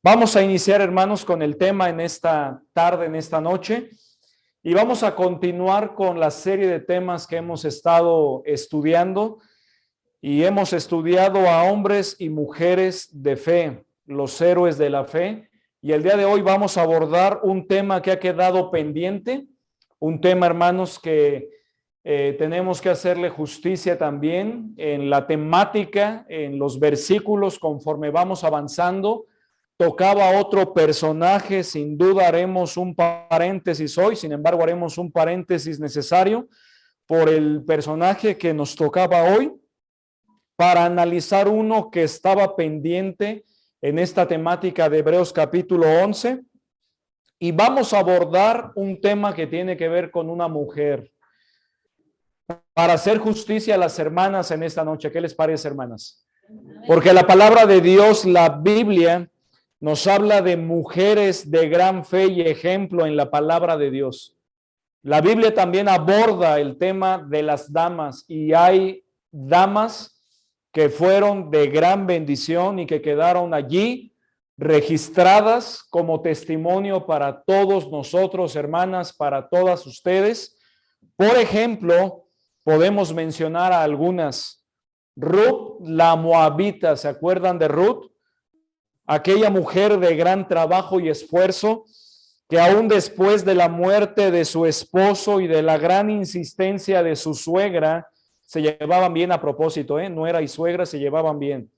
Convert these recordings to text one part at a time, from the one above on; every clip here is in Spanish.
Vamos a iniciar, hermanos, con el tema en esta tarde, en esta noche, y vamos a continuar con la serie de temas que hemos estado estudiando, y hemos estudiado a hombres y mujeres de fe, los héroes de la fe, y el día de hoy vamos a abordar un tema que ha quedado pendiente, un tema, hermanos, que tenemos que hacerle justicia también en la temática, en los versículos conforme vamos avanzando. Tocaba otro personaje, sin duda haremos un paréntesis hoy, sin embargo haremos un paréntesis necesario por el personaje que nos tocaba hoy para analizar uno que estaba pendiente en esta temática de Hebreos capítulo 11, y vamos a abordar un tema que tiene que ver con una mujer. Para hacer justicia a las hermanas en esta noche, ¿qué les parece, hermanas? Porque la palabra de Dios, la Biblia, nos habla de mujeres de gran fe y ejemplo en la palabra de Dios. La Biblia también aborda el tema de las damas, y hay damas que fueron de gran bendición y que quedaron allí registradas como testimonio para todos nosotros, hermanas, para todas ustedes. Por ejemplo, podemos mencionar a algunas. Ruth la Moabita, ¿se acuerdan de Ruth? Aquella mujer de gran trabajo y esfuerzo, que aún después de la muerte de su esposo y de la gran insistencia de su suegra, se llevaban bien a propósito, nuera y suegra se llevaban bien.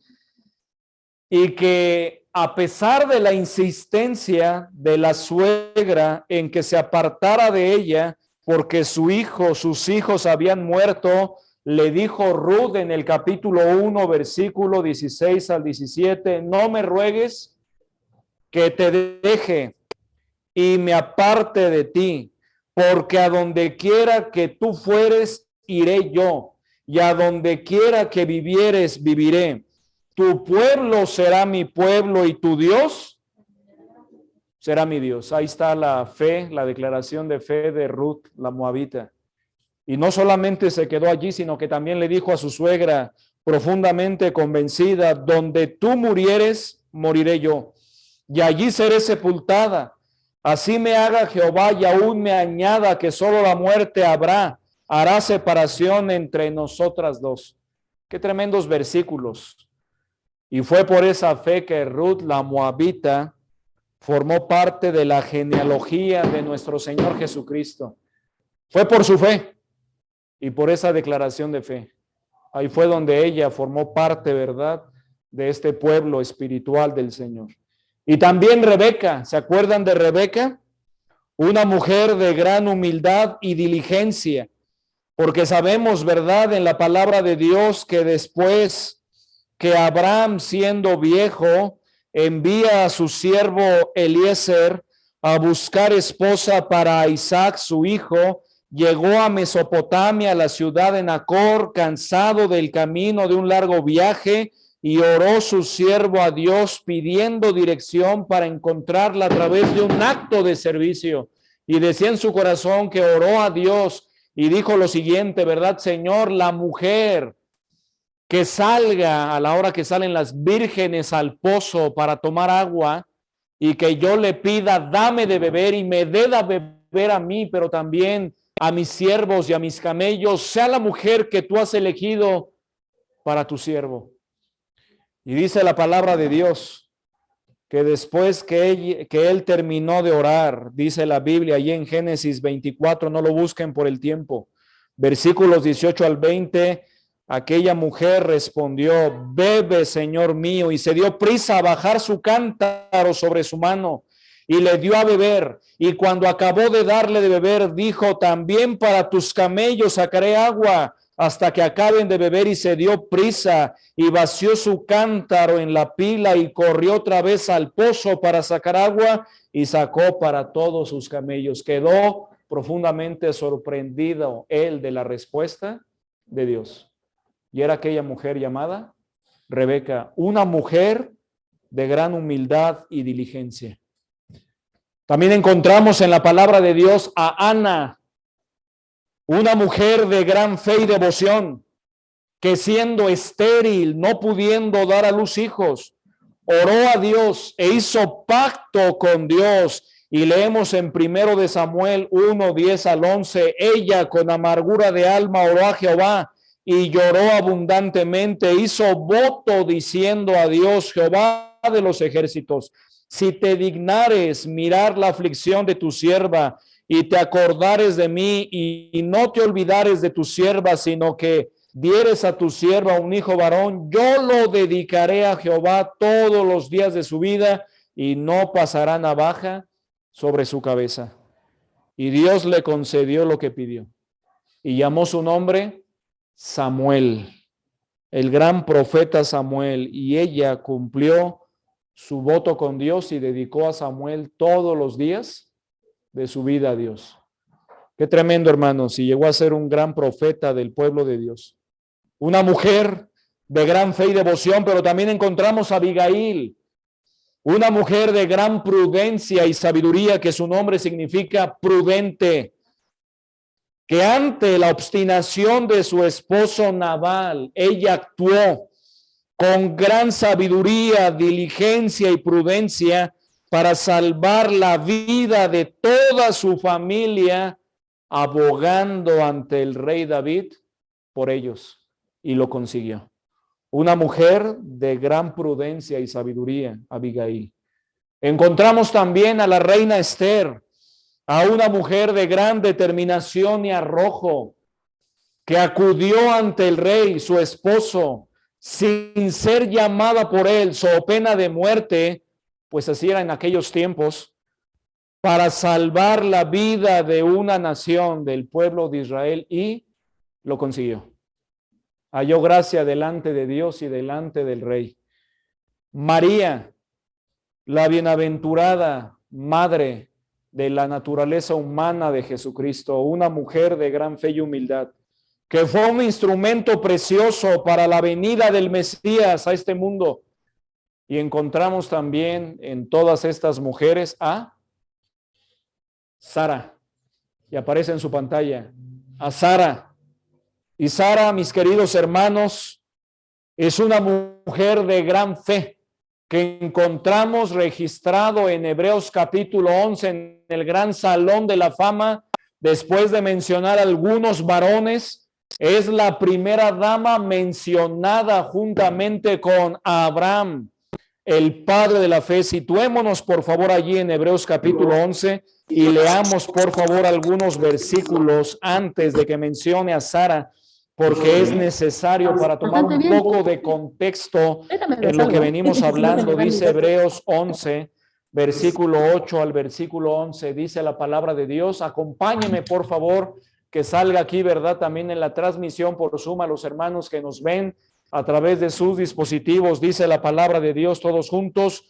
Y que a pesar de la insistencia de la suegra en que se apartara de ella, porque sus hijos habían muerto, le dijo Ruth en el capítulo 1, versículo 16 al 17, no me ruegues que te deje y me aparte de ti, porque a donde quiera que tú fueres, iré yo, y a donde quiera que vivieres, viviré. Tu pueblo será mi pueblo y tu Dios será mi Dios. Ahí está la fe, la declaración de fe de Ruth, la moabita. Y no solamente se quedó allí, sino que también le dijo a su suegra, profundamente convencida, donde tú murieres, moriré yo, y allí seré sepultada. Así me haga Jehová y aún me añada que solo la muerte hará separación entre nosotras dos. Qué tremendos versículos. Y fue por esa fe que Ruth, la moabita, formó parte de la genealogía de nuestro Señor Jesucristo. Fue por su fe y por esa declaración de fe. Ahí fue donde ella formó parte, ¿verdad?, de este pueblo espiritual del Señor. Y también Rebeca, ¿se acuerdan de Rebeca? Una mujer de gran humildad y diligencia, porque sabemos, ¿verdad?, en la palabra de Dios que después que Abraham, siendo viejo, envía a su siervo Eliezer a buscar esposa para Isaac, su hijo, llegó a Mesopotamia, a la ciudad de Nacor, cansado del camino de un largo viaje, y oró su siervo a Dios pidiendo dirección para encontrarla a través de un acto de servicio. Y decía en su corazón que oró a Dios y dijo lo siguiente, ¿verdad, Señor? La mujer que salga a la hora que salen las vírgenes al pozo para tomar agua y que yo le pida, dame de beber y me dé de beber a mí, pero también a mis siervos y a mis camellos, sea la mujer que tú has elegido para tu siervo. Y dice la palabra de Dios que después que él terminó de orar, dice la Biblia allí en Génesis 24, no lo busquen por el tiempo, versículos 18 al 20, aquella mujer respondió, bebe, Señor mío, y se dio prisa a bajar su cántaro sobre su mano y le dio a beber. Y cuando acabó de darle de beber, dijo, también para tus camellos sacaré agua hasta que acaben de beber, y se dio prisa y vació su cántaro en la pila y corrió otra vez al pozo para sacar agua y sacó para todos sus camellos. Quedó profundamente sorprendido él de la respuesta de Dios. Y era aquella mujer llamada Rebeca, una mujer de gran humildad y diligencia. También encontramos en la palabra de Dios a Ana, una mujer de gran fe y devoción, que siendo estéril, no pudiendo dar a luz hijos, oró a Dios e hizo pacto con Dios. Y leemos en 1 de Samuel 1, 10 al 11, ella con amargura de alma oró a Jehová y lloró abundantemente, hizo voto diciendo a Dios, Jehová de los ejércitos, si te dignares mirar la aflicción de tu sierva y te acordares de mí y no te olvidares de tu sierva, sino que dieres a tu sierva un hijo varón, yo lo dedicaré a Jehová todos los días de su vida y no pasará navaja sobre su cabeza. Y Dios le concedió lo que pidió y llamó su nombre Samuel, el gran profeta Samuel, y ella cumplió su voto con Dios y dedicó a Samuel todos los días de su vida a Dios. Qué tremendo, hermanos, y llegó a ser un gran profeta del pueblo de Dios. Una mujer de gran fe y devoción, pero también encontramos a Abigail, una mujer de gran prudencia y sabiduría, que su nombre significa prudente, que ante la obstinación de su esposo Nabal, ella actuó con gran sabiduría, diligencia y prudencia para salvar la vida de toda su familia, abogando ante el rey David por ellos, y lo consiguió. Una mujer de gran prudencia y sabiduría, Abigail. Encontramos también a la reina Esther, a una mujer de gran determinación y arrojo, que acudió ante el rey, su esposo, sin ser llamada por él, so pena de muerte, pues así era en aquellos tiempos, para salvar la vida de una nación, del pueblo de Israel, y lo consiguió. Halló gracia delante de Dios y delante del rey. María, la bienaventurada madre de la naturaleza humana de Jesucristo, una mujer de gran fe y humildad, que fue un instrumento precioso para la venida del Mesías a este mundo. Y encontramos también en todas estas mujeres a Sara, y aparece en su pantalla, a Sara. Y Sara, mis queridos hermanos, es una mujer de gran fe que encontramos registrado en Hebreos capítulo 11, en el gran salón de la fama, después de mencionar algunos varones. Es la primera dama mencionada juntamente con Abraham, el padre de la fe. Situémonos por favor allí en Hebreos capítulo 11 y leamos por favor algunos versículos antes de que mencione a Sara, porque es necesario para tomar un poco de contexto en lo que venimos hablando. Dice Hebreos 11, versículo 8 al versículo 11, dice la palabra de Dios. Acompáñeme por favor, que salga aquí, ¿verdad? También en la transmisión por Zoom a los hermanos que nos ven a través de sus dispositivos. Dice la palabra de Dios todos juntos.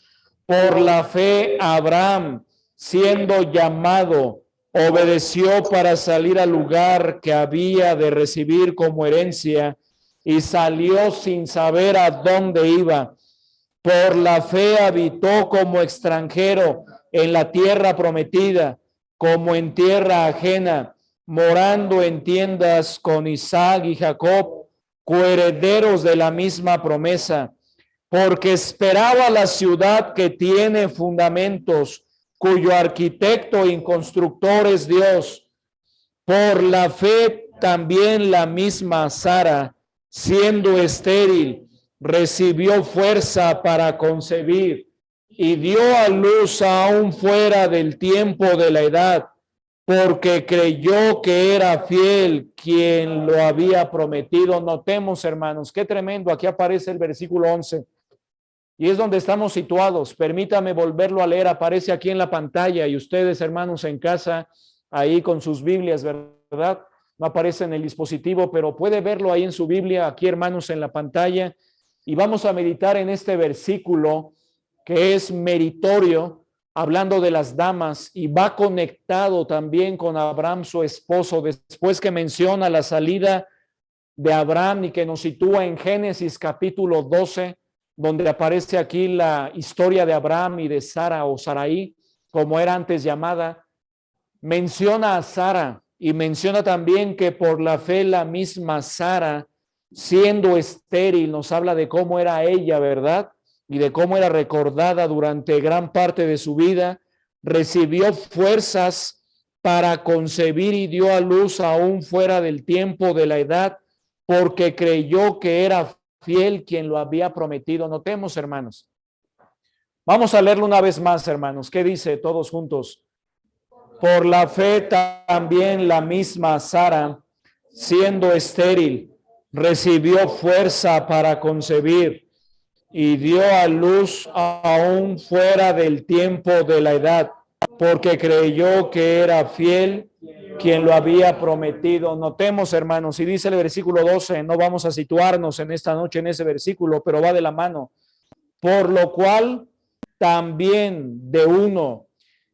Por la fe Abraham, siendo llamado, obedeció para salir al lugar que había de recibir como herencia y salió sin saber a dónde iba. Por la fe habitó como extranjero en la tierra prometida, como en tierra ajena, morando en tiendas con Isaac y Jacob, coherederos de la misma promesa, porque esperaba la ciudad que tiene fundamentos, cuyo arquitecto y constructor es Dios. Por la fe también la misma Sara, siendo estéril, recibió fuerza para concebir y dio a luz aún fuera del tiempo de la edad, porque creyó que era fiel quien lo había prometido. Notemos, hermanos, qué tremendo. Aquí aparece el versículo 11. Y es donde estamos situados. Permítame volverlo a leer. Aparece aquí en la pantalla y ustedes, hermanos, en casa, ahí con sus Biblias, ¿verdad? No aparece en el dispositivo, pero puede verlo ahí en su Biblia, aquí, hermanos, en la pantalla. Y vamos a meditar en este versículo que es meritorio, hablando de las damas, y va conectado también con Abraham, su esposo, después que menciona la salida de Abraham y que nos sitúa en Génesis capítulo 12, donde aparece aquí la historia de Abraham y de Sara o Sarai, como era antes llamada. Menciona a Sara y menciona también que por la fe la misma Sara, siendo estéril, nos habla de cómo era ella, ¿verdad? y de cómo era recordada durante gran parte de su vida, recibió fuerzas para concebir y dio a luz aún fuera del tiempo de la edad, porque creyó que era fiel quien lo había prometido. Notemos, hermanos. Vamos a leerlo una vez más, hermanos. ¿Qué dice todos juntos? Por la fe también la misma Sara, siendo estéril, recibió fuerza para concebir y dio a luz aún fuera del tiempo de la edad, porque creyó que era fiel quien lo había prometido. Notemos, hermanos, y dice el versículo 12, no vamos a situarnos en esta noche en ese versículo, pero va de la mano. Por lo cual también de uno,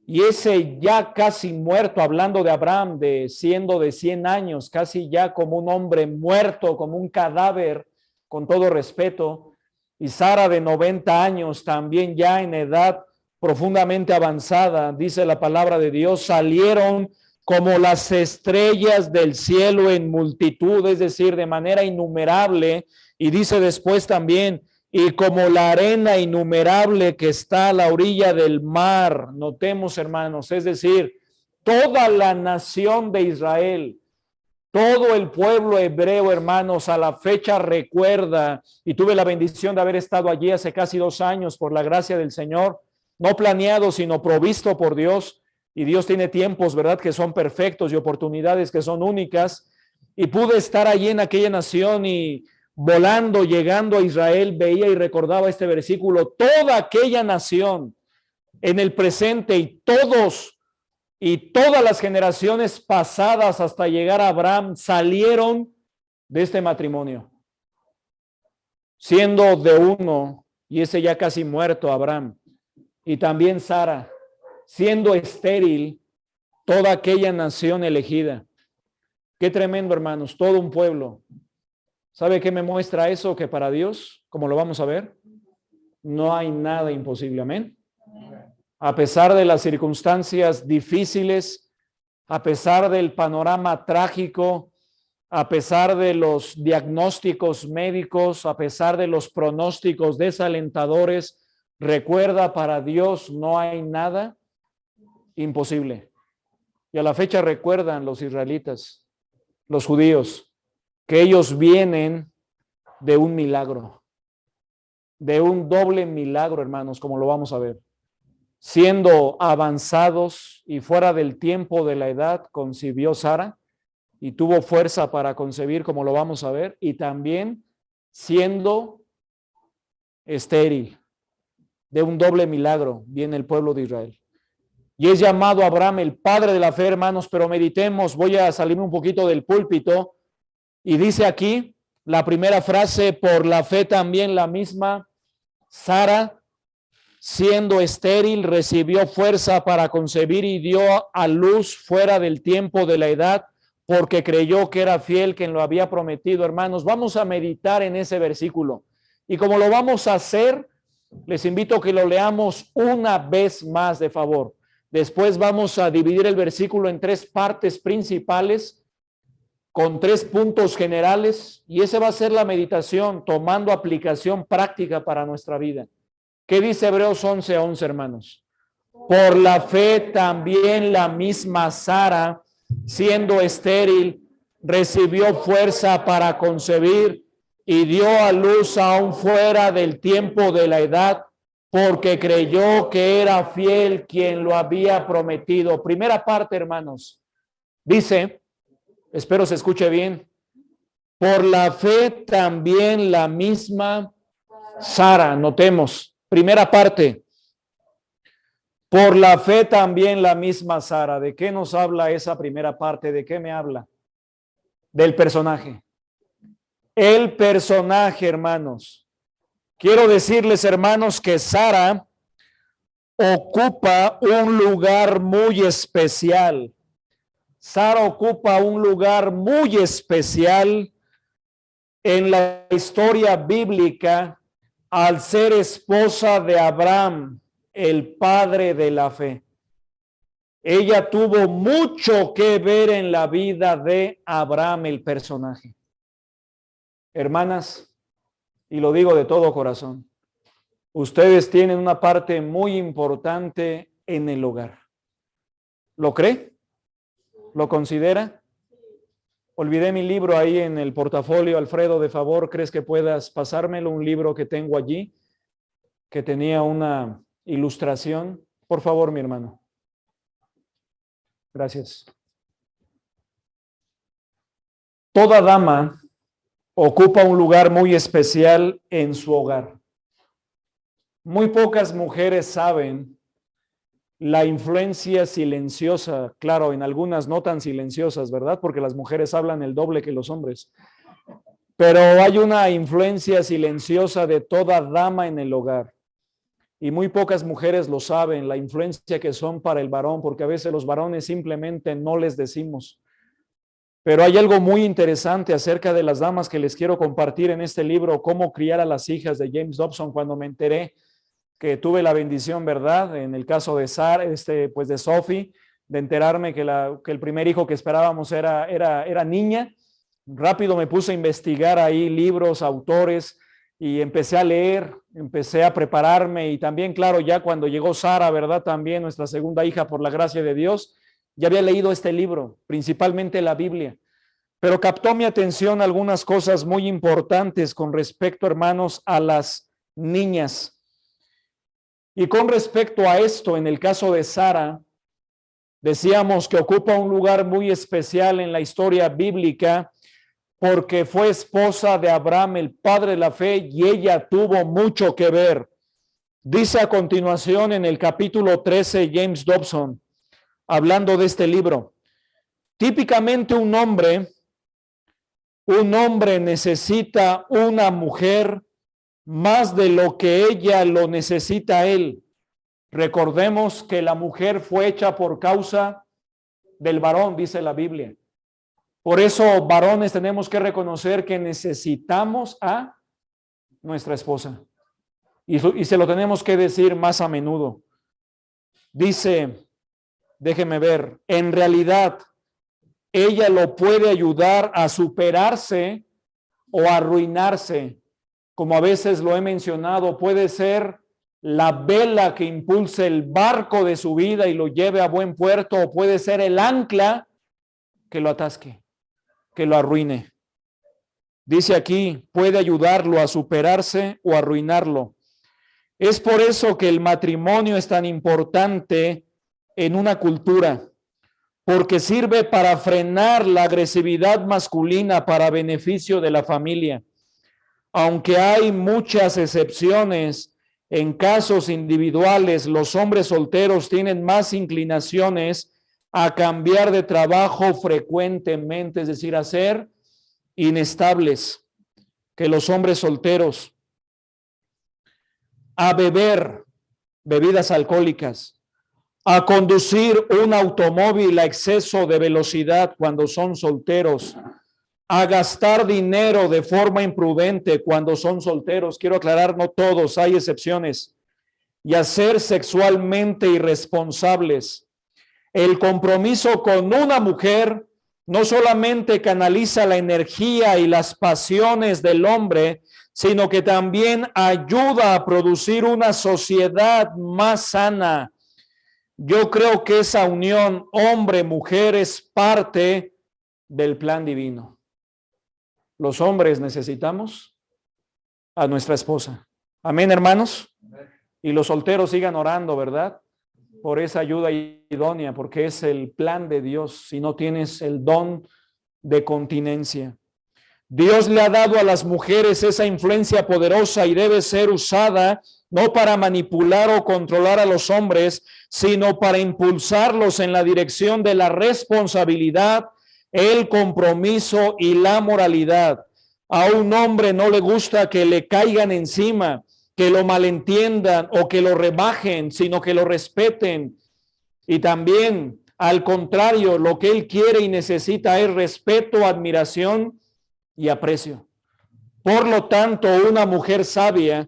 y ese ya casi muerto, hablando de Abraham, siendo de 100 años, casi ya como un hombre muerto, como un cadáver, con todo respeto, y Sara de 90 años, también ya en edad profundamente avanzada, dice la palabra de Dios, salieron como las estrellas del cielo en multitud, es decir, de manera innumerable, y dice después también, y como la arena innumerable que está a la orilla del mar. Notemos, hermanos, es decir, toda la nación de Israel, todo el pueblo hebreo, hermanos, a la fecha recuerda, y tuve la bendición de haber estado allí hace casi 2 años por la gracia del Señor, no planeado, sino provisto por Dios, y Dios tiene tiempos, ¿verdad?, que son perfectos y oportunidades que son únicas, y pude estar allí en aquella nación y volando, llegando a Israel, veía y recordaba este versículo, toda aquella nación en el presente y todas las generaciones pasadas hasta llegar a Abraham salieron de este matrimonio, siendo de uno, y ese ya casi muerto Abraham, y también Sara, siendo estéril, toda aquella nación elegida. Qué tremendo, hermanos, todo un pueblo. ¿Sabe qué me muestra eso? Que para Dios, como lo vamos a ver, no hay nada imposible. Amén. A pesar de las circunstancias difíciles, a pesar del panorama trágico, a pesar de los diagnósticos médicos, a pesar de los pronósticos desalentadores, recuerda, para Dios no hay nada imposible. Y a la fecha recuerdan los israelitas, los judíos, que ellos vienen de un milagro, de un doble milagro, hermanos, como lo vamos a ver. Siendo avanzados y fuera del tiempo de la edad, concibió Sara y tuvo fuerza para concebir, como lo vamos a ver, y también siendo estéril, de un doble milagro, viene el pueblo de Israel. Y es llamado Abraham el padre de la fe, hermanos, pero meditemos, voy a salirme un poquito del púlpito, y dice aquí la primera frase, por la fe también la misma Sara, siendo estéril, recibió fuerza para concebir y dio a luz fuera del tiempo de la edad, porque creyó que era fiel quien lo había prometido. Hermanos, vamos a meditar en ese versículo. Y como lo vamos a hacer, les invito a que lo leamos una vez más, de favor. Después vamos a dividir el versículo en 3 partes principales, con 3 puntos generales, y esa va a ser la meditación, tomando aplicación práctica para nuestra vida. ¿Qué dice Hebreos 11:11, hermanos? Por la fe también la misma Sara, siendo estéril, recibió fuerza para concebir y dio a luz aún fuera del tiempo de la edad, porque creyó que era fiel quien lo había prometido. Primera parte, hermanos, dice, espero se escuche bien, por la fe también la misma Sara. Notemos, primera parte, por la fe también la misma Sara. ¿De qué nos habla esa primera parte? ¿De qué me habla? Del personaje. El personaje, hermanos. Quiero decirles, hermanos, que Sara ocupa un lugar muy especial. Sara ocupa un lugar muy especial en la historia bíblica al ser esposa de Abraham, el padre de la fe. Ella tuvo mucho que ver en la vida de Abraham, el personaje. Hermanas, y lo digo de todo corazón, Ustedes tienen una parte muy importante en el hogar. ¿Lo cree? ¿Lo considera? Olvidé mi libro ahí en el portafolio, Alfredo, de favor, ¿crees que puedas pasármelo? Un libro que tengo allí, que tenía una ilustración. Por favor, mi hermano. Gracias. Toda dama ocupa un lugar muy especial en su hogar. Muy pocas mujeres saben la influencia silenciosa, claro, en algunas no tan silenciosas, ¿verdad? Porque las mujeres hablan el doble que los hombres. Pero hay una influencia silenciosa de toda dama en el hogar. Y muy pocas mujeres lo saben, la influencia que son para el varón, porque a veces los varones simplemente no les decimos. Pero hay algo muy interesante acerca de las damas que les quiero compartir en este libro, Cómo criar a las hijas, de James Dobson, cuando me enteré que tuve la bendición, ¿verdad? En el caso de pues de Sophie, de enterarme que el primer hijo que esperábamos era niña. Rápido me puse a investigar ahí libros, autores, y empecé a leer, empecé a prepararme, y también, claro, ya cuando llegó Sara, ¿verdad? También nuestra segunda hija, por la gracia de Dios, ya había leído este libro, principalmente la Biblia, pero captó mi atención algunas cosas muy importantes con respecto, hermanos, a las niñas. Y con respecto a esto, en el caso de Sara, decíamos que ocupa un lugar muy especial en la historia bíblica porque fue esposa de Abraham, el padre de la fe, y ella tuvo mucho que ver. Dice a continuación en el capítulo 13, James Dobson, hablando de este libro, típicamente un hombre necesita una mujer más de lo que ella lo necesita a él. Recordemos que la mujer fue hecha por causa del varón, dice la Biblia. Por eso, varones, tenemos que reconocer que necesitamos a nuestra esposa. Y se lo tenemos que decir más a menudo. Dice, déjeme ver, en realidad, ella lo puede ayudar a superarse o a arruinarse. Como a veces lo he mencionado, puede ser la vela que impulse el barco de su vida y lo lleve a buen puerto, o puede ser el ancla que lo atasque, que lo arruine. Dice aquí, puede ayudarlo a superarse o arruinarlo. Es por eso que el matrimonio es tan importante en una cultura, porque sirve para frenar la agresividad masculina para beneficio de la familia. Aunque hay muchas excepciones, en casos individuales, los hombres solteros tienen más inclinaciones a cambiar de trabajo frecuentemente, es decir, a ser inestables que los hombres solteros, a beber bebidas alcohólicas, a conducir un automóvil a exceso de velocidad cuando son solteros, a gastar dinero de forma imprudente cuando son solteros. Quiero aclarar, no todos, hay excepciones. Y a ser sexualmente irresponsables. El compromiso con una mujer no solamente canaliza la energía y las pasiones del hombre, sino que también ayuda a producir una sociedad más sana. Yo creo que esa unión hombre-mujer es parte del plan divino. Los hombres necesitamos a nuestra esposa. Amén, hermanos. Y los solteros sigan orando, ¿verdad? Por esa ayuda idónea, porque es el plan de Dios si no tienes el don de continencia. Dios le ha dado a las mujeres esa influencia poderosa y debe ser usada no para manipular o controlar a los hombres, sino para impulsarlos en la dirección de la responsabilidad, el compromiso y la moralidad. A un hombre no le gusta que le caigan encima, que lo malentiendan o que lo rebajen, sino que lo respeten. Y también, al contrario, lo que él quiere y necesita es respeto, admiración y aprecio. Por lo tanto, una mujer es sabia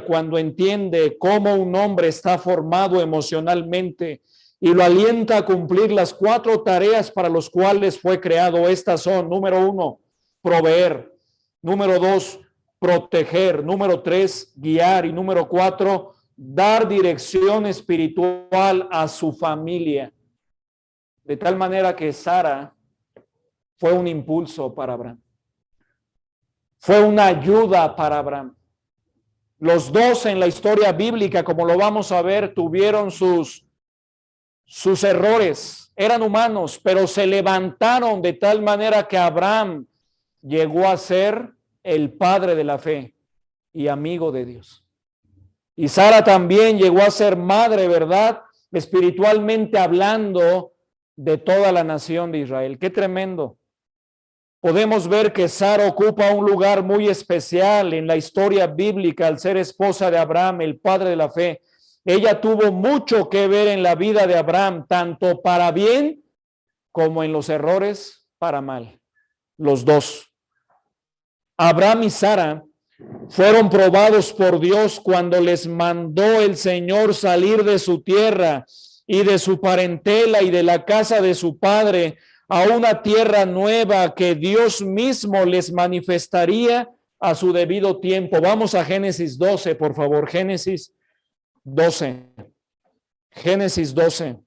cuando entiende cómo un hombre está formado emocionalmente y lo alienta a cumplir las 4 tareas para las cuales fue creado. Estas son, número 1, proveer. Número 2, proteger. Número 3, guiar. Y número 4, dar dirección espiritual a su familia. De tal manera que Sara fue un impulso para Abraham. Fue una ayuda para Abraham. Los dos en la historia bíblica, como lo vamos a ver, tuvieron sus errores. Eran humanos, pero se levantaron de tal manera que Abraham llegó a ser el padre de la fe y amigo de Dios. Y Sara también llegó a ser madre, ¿verdad? Espiritualmente hablando, de toda la nación de Israel. ¡Qué tremendo! Podemos ver que Sara ocupa un lugar muy especial en la historia bíblica al ser esposa de Abraham, el padre de la fe. Ella tuvo mucho que ver en la vida de Abraham, tanto para bien como en los errores para mal. Los dos. Abraham y Sara fueron probados por Dios cuando les mandó el Señor salir de su tierra y de su parentela y de la casa de su padre a una tierra nueva que Dios mismo les manifestaría a su debido tiempo. Vamos a Génesis 12, por favor. Génesis 12. Génesis 12.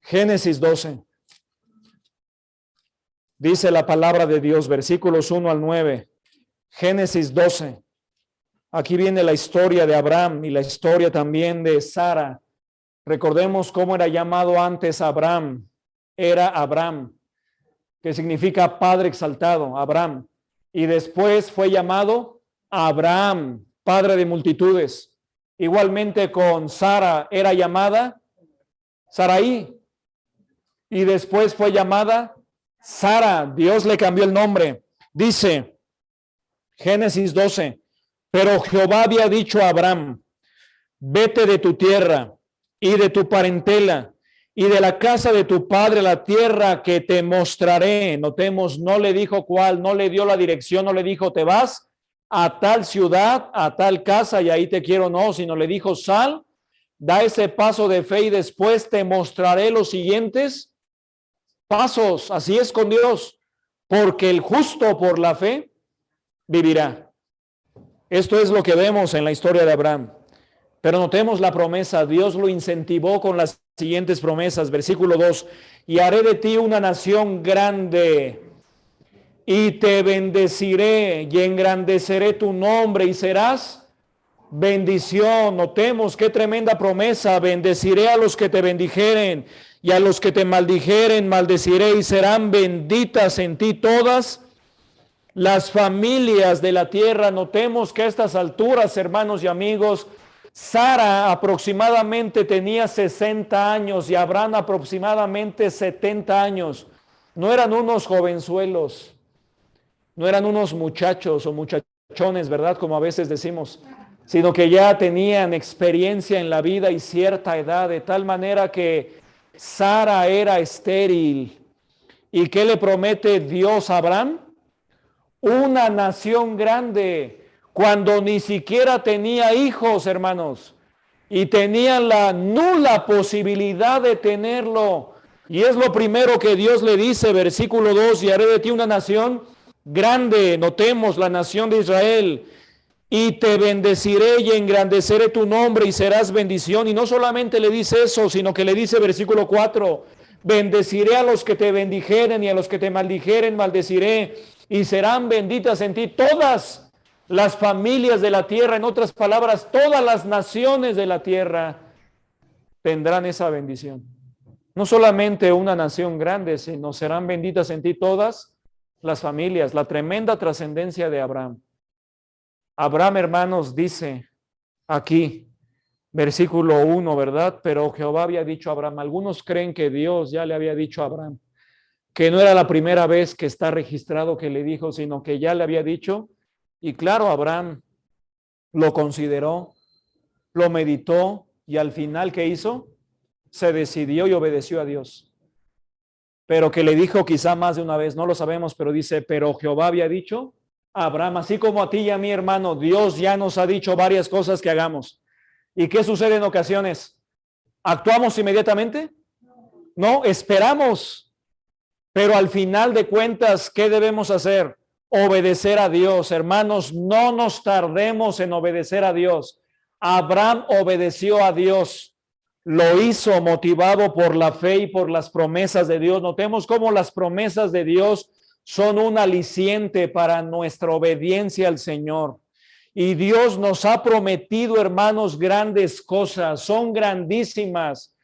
Génesis 12. Dice la palabra de Dios, versículos 1 al 9. Génesis 12. Aquí viene la historia de Abraham y la historia también de Sara. Recordemos cómo era llamado antes Abraham. Era Abraham, que significa Padre exaltado, Abraham. Y después fue llamado Abraham, Padre de multitudes. Igualmente con Sara era llamada Sarai. Y después fue llamada Sara. Dios le cambió el nombre. Dice Génesis 12. Pero Jehová había dicho a Abraham, vete de tu tierra y de tu parentela y de la casa de tu padre a la tierra que te mostraré. Notemos, no le dijo cuál, no le dio la dirección, no le dijo te vas a tal ciudad, a tal casa y ahí te quiero, no, sino le dijo sal, da ese paso de fe y después te mostraré los siguientes pasos. Así es con Dios, porque el justo por la fe vivirá. Esto es lo que vemos en la historia de Abraham. Pero notemos la promesa. Dios lo incentivó con las siguientes promesas. Versículo 2. Y haré de ti una nación grande y te bendeciré y engrandeceré tu nombre y serás bendición. Notemos qué tremenda promesa. Bendeciré a los que te bendijeren y a los que te maldijeren maldeciré y serán benditas en ti todas las familias de la tierra. Notemos que a estas alturas, hermanos y amigos, Sara aproximadamente tenía 60 años y Abraham aproximadamente 70 años. No eran unos jovenzuelos, no eran unos muchachos o muchachones, ¿verdad? Como a veces decimos, sino que ya tenían experiencia en la vida y cierta edad, de tal manera que Sara era estéril. ¿Y qué le promete Dios a Abraham? Una nación grande, cuando ni siquiera tenía hijos, hermanos, y tenían la nula posibilidad de tenerlo. Y es lo primero que Dios le dice, versículo 2, y haré de ti una nación grande. Notemos la nación de Israel. Y te bendeciré y engrandeceré tu nombre y serás bendición. Y no solamente le dice eso, sino que le dice, versículo 4, bendeciré a los que te bendijeren y a los que te maldijeren maldeciré. Y serán benditas en ti todas las familias de la tierra. En otras palabras, todas las naciones de la tierra tendrán esa bendición. No solamente una nación grande, sino serán benditas en ti todas las familias. La tremenda trascendencia de Abraham. Abraham, hermanos, dice aquí, versículo 1, ¿verdad? Pero Jehová había dicho a Abraham. Algunos creen que Dios ya le había dicho a Abraham, que no era la primera vez que está registrado que le dijo, sino que ya le había dicho. Y claro, Abraham lo consideró, lo meditó y al final, ¿qué hizo? Se decidió y obedeció a Dios. Pero que le dijo quizá más de una vez, no lo sabemos, pero dice, pero Jehová había dicho a Abraham, así como a ti y a mi hermano, Dios ya nos ha dicho varias cosas que hagamos. ¿Y qué sucede en ocasiones? ¿Actuamos inmediatamente? No, esperamos. Pero al final de cuentas, ¿qué debemos hacer? obedecer a Dios. Hermanos, no nos tardemos en obedecer a Dios. Abraham obedeció a Dios. Lo hizo motivado por la fe y por las promesas de Dios. Notemos cómo las promesas de Dios son un aliciente para nuestra obediencia al Señor. Y Dios nos ha prometido, hermanos, grandes cosas. Son grandísimas.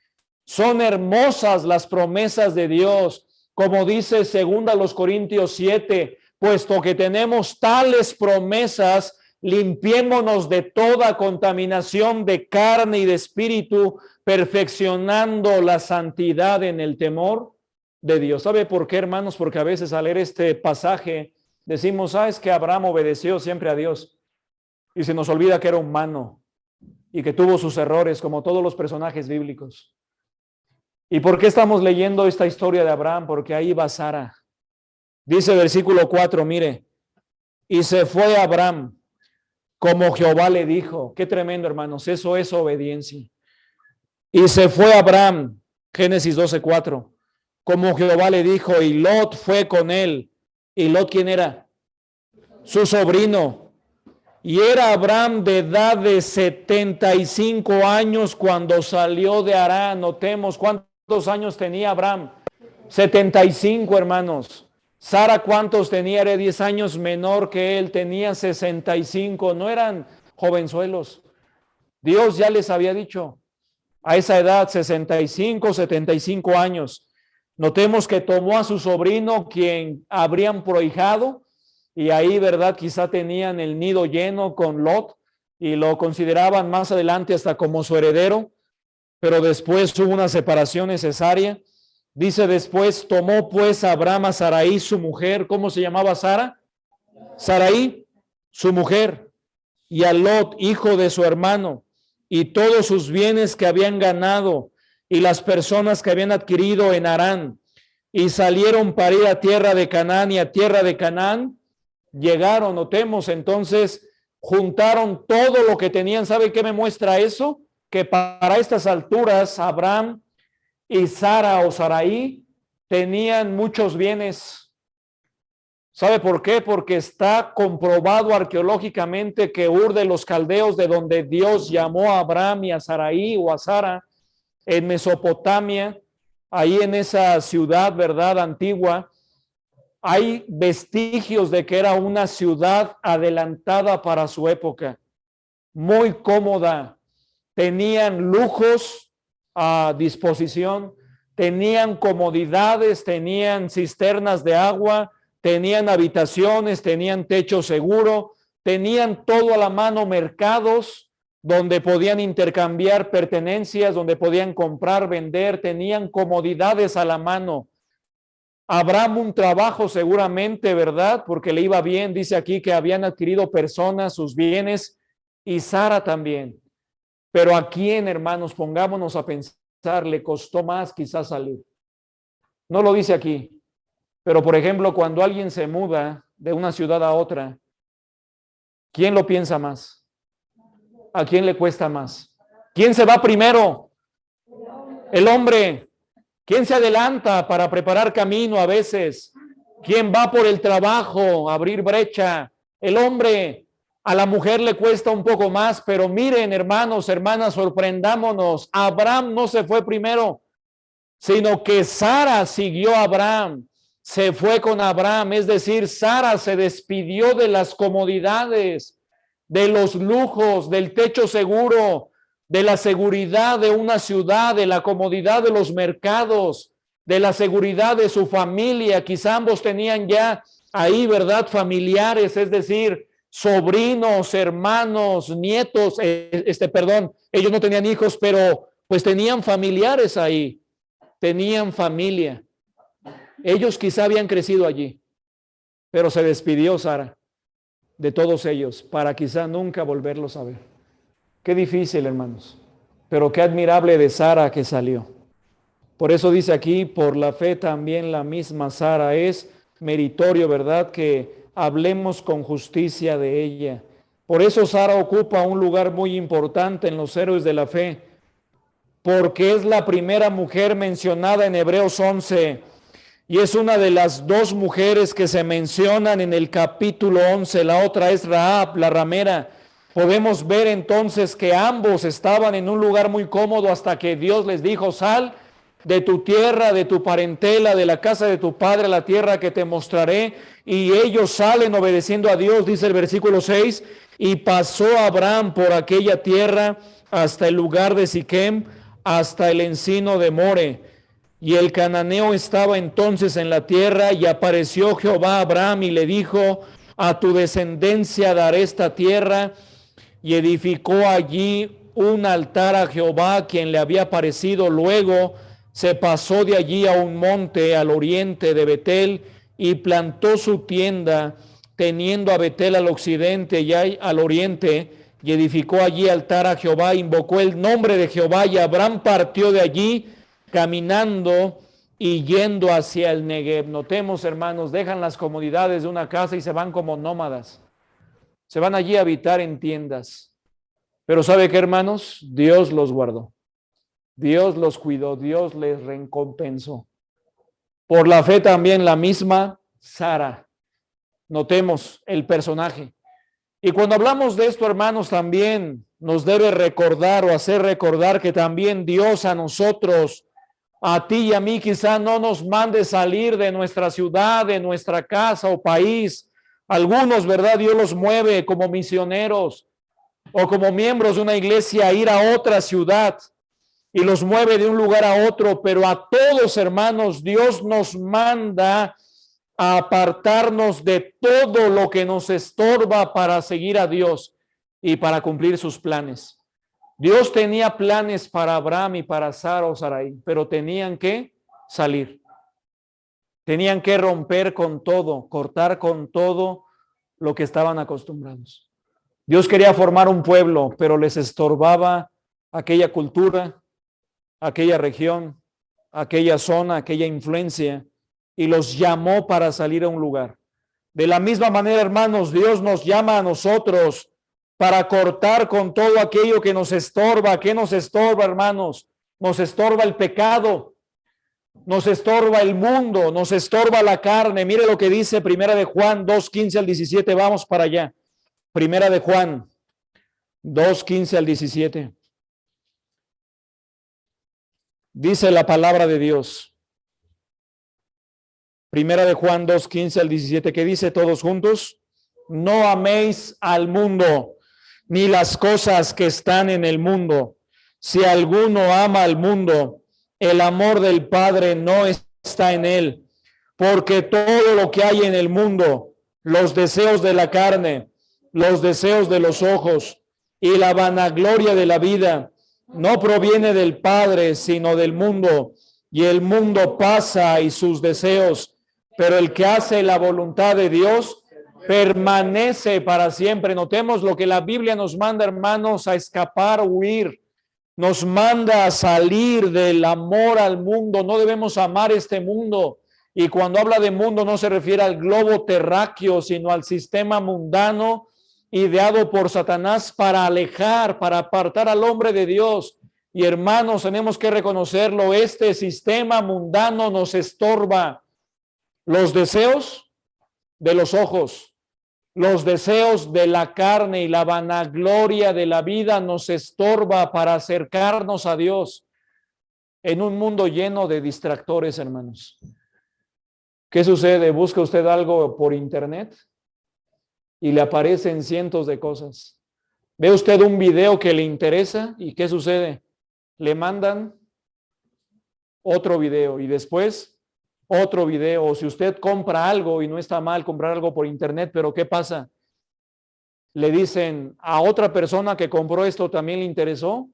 Son hermosas las promesas de Dios. Como dice 2 Corintios 7, puesto que tenemos tales promesas, limpiémonos de toda contaminación de carne y de espíritu, perfeccionando la santidad en el temor de Dios. ¿Sabe por qué, hermanos? Porque a veces al leer este pasaje decimos, es que Abraham obedeció siempre a Dios. Y se nos olvida que era humano y que tuvo sus errores, como todos los personajes bíblicos. ¿Y por qué estamos leyendo esta historia de Abraham? Porque ahí va Sara. Dice versículo 4, mire, y se fue Abraham como Jehová le dijo. Qué tremendo, hermanos, eso es obediencia. Y se fue Abraham, Génesis 12:4, como Jehová le dijo, y Lot fue con él. ¿Y Lot quién era? Su sobrino. Y era Abraham de edad de 75 años cuando salió de Harán. Notemos cuántos años tenía Abraham. 75, hermanos. Sara, ¿cuántos tenía? Era 10 años menor que él, tenía 65. No eran jovenzuelos. Dios ya les había dicho, a esa edad, 65, 75 años. Notemos que tomó a su sobrino, quien habrían prohijado, y ahí, ¿verdad? Quizá tenían el nido lleno con Lot, y lo consideraban más adelante hasta como su heredero, pero después hubo una separación necesaria. Dice después, tomó pues Abraham a Sarai, su mujer. ¿Cómo se llamaba Sara? Sarai, su mujer, y a Lot, hijo de su hermano, y todos sus bienes que habían ganado, y las personas que habían adquirido en Harán, y salieron para ir a tierra de Canaán, y a tierra de Canaán llegaron. Notemos entonces, juntaron todo lo que tenían. ¿Sabe qué me muestra eso? Que para estas alturas Abraham y Sara o Sarai tenían muchos bienes. ¿Sabe por qué? Porque está comprobado arqueológicamente que Ur de los Caldeos, de donde Dios llamó a Abraham y a Sarai o a Sara, en Mesopotamia, ahí en esa ciudad, ¿verdad?, antigua, hay vestigios de que era una ciudad adelantada para su época, muy cómoda, tenían lujos a disposición, tenían comodidades, tenían cisternas de agua, tenían habitaciones, tenían techo seguro, tenían todo a la mano, mercados donde podían intercambiar pertenencias, donde podían comprar, vender, tenían comodidades a la mano. Abraham un trabajo seguramente, ¿verdad? Porque le iba bien. Dice aquí que habían adquirido personas, sus bienes, y Sara también. Pero ¿a quién, hermanos? Pongámonos a pensar, le costó más quizás salir. No lo dice aquí. Pero, por ejemplo, cuando alguien se muda de una ciudad a otra, ¿quién lo piensa más? ¿A quién le cuesta más? ¿Quién se va primero? El hombre. ¿Quién se adelanta para preparar camino a veces? ¿Quién va por el trabajo, a abrir brecha? El hombre. A la mujer le cuesta un poco más, pero miren, hermanos, hermanas, sorprendámonos. Abraham no se fue primero, sino que Sara siguió a Abraham. Se fue con Abraham, es decir, Sara se despidió de las comodidades, de los lujos, del techo seguro, de la seguridad de una ciudad, de la comodidad de los mercados, de la seguridad de su familia. Quizá ambos tenían ya ahí, ¿verdad?, familiares, es decir, sobrinos, hermanos, nietos, ellos no tenían hijos, pero pues tenían familiares ahí, tenían familia. Ellos quizá habían crecido allí, pero se despidió Sara de todos ellos para quizá nunca volverlos a ver. Qué difícil, hermanos, pero qué admirable de Sara que salió. Por eso dice aquí, por la fe también la misma Sara es meritorio, ¿verdad?, que hablemos con justicia de ella. Por eso Sara ocupa un lugar muy importante en los héroes de la fe, porque es la primera mujer mencionada en Hebreos 11. y es una de las dos mujeres que se mencionan en el capítulo 11. La otra es Rahab, la ramera. Podemos ver entonces que ambos estaban en un lugar muy cómodo hasta que Dios les dijo: sal de tu tierra, de tu parentela, de la casa de tu padre, a la tierra que te mostraré. Y ellos salen obedeciendo a Dios, dice el versículo 6, y pasó Abraham por aquella tierra hasta el lugar de Siquem, hasta el encino de More. Y el cananeo estaba entonces en la tierra, y apareció Jehová a Abraham y le dijo: a tu descendencia daré esta tierra. Y edificó allí un altar a Jehová, quien le había aparecido. Luego se pasó de allí a un monte al oriente de Betel y plantó su tienda, teniendo a Betel al occidente y al oriente, y edificó allí altar a Jehová, invocó el nombre de Jehová, y Abraham partió de allí caminando y yendo hacia el Negev. Notemos, hermanos, dejan las comodidades de una casa y se van como nómadas. Se van allí a habitar en tiendas. Pero ¿sabe qué, hermanos? Dios los guardó. Dios los cuidó. Dios les recompensó. Por la fe también la misma Sara. Notemos el personaje. Y cuando hablamos de esto, hermanos, también nos debe recordar o hacer recordar que también Dios a nosotros, a ti y a mí, quizá no nos mande salir de nuestra ciudad, de nuestra casa o país. Algunos, ¿verdad? Dios los mueve como misioneros o como miembros de una iglesia a ir a otra ciudad y los mueve de un lugar a otro, pero a todos, hermanos, Dios nos manda a apartarnos de todo lo que nos estorba para seguir a Dios y para cumplir sus planes. Dios tenía planes para Abraham y para Sara o Sarai, pero tenían que salir. Tenían que romper con todo, cortar con todo lo que estaban acostumbrados. Dios quería formar un pueblo, pero les estorbaba aquella cultura, aquella región, aquella zona, aquella influencia, y los llamó para salir a un lugar. De la misma manera, hermanos, Dios nos llama a nosotros para cortar con todo aquello que nos estorba. ¿Qué nos estorba, hermanos? Nos estorba el pecado, nos estorba el mundo, nos estorba la carne. Mire lo que dice Primera de Juan 2:15 al 17. Vamos para allá. Primera de Juan 2:15 al 17. Dice la palabra de Dios. Primera de Juan 2:15 al 17. ¿Qué dice todos juntos? No améis al mundo, ni las cosas que están en el mundo. Si alguno ama al mundo, el amor del Padre no está en él, porque todo lo que hay en el mundo, los deseos de la carne, los deseos de los ojos y la vanagloria de la vida, no proviene del Padre, sino del mundo. Y el mundo pasa y sus deseos, pero el que hace la voluntad de Dios permanece para siempre. Notemos lo que la Biblia nos manda, hermanos, a escapar, huir. Nos manda a salir del amor al mundo. No debemos amar este mundo. Y cuando habla de mundo no se refiere al globo terráqueo, sino al sistema mundano ideado por Satanás para alejar, para apartar al hombre de Dios. Y hermanos, tenemos que reconocerlo, este sistema mundano nos estorba. Los deseos de los ojos, los deseos de la carne y la vanagloria de la vida nos estorba para acercarnos a Dios en un mundo lleno de distractores, hermanos. ¿Qué sucede? Busca usted algo por internet y le aparecen cientos de cosas. Ve usted un video que le interesa y ¿qué sucede? Le mandan otro video y después otro video. O si usted compra algo, y no está mal comprar algo por internet, pero ¿qué pasa? Le dicen a otra persona que compró esto también le interesó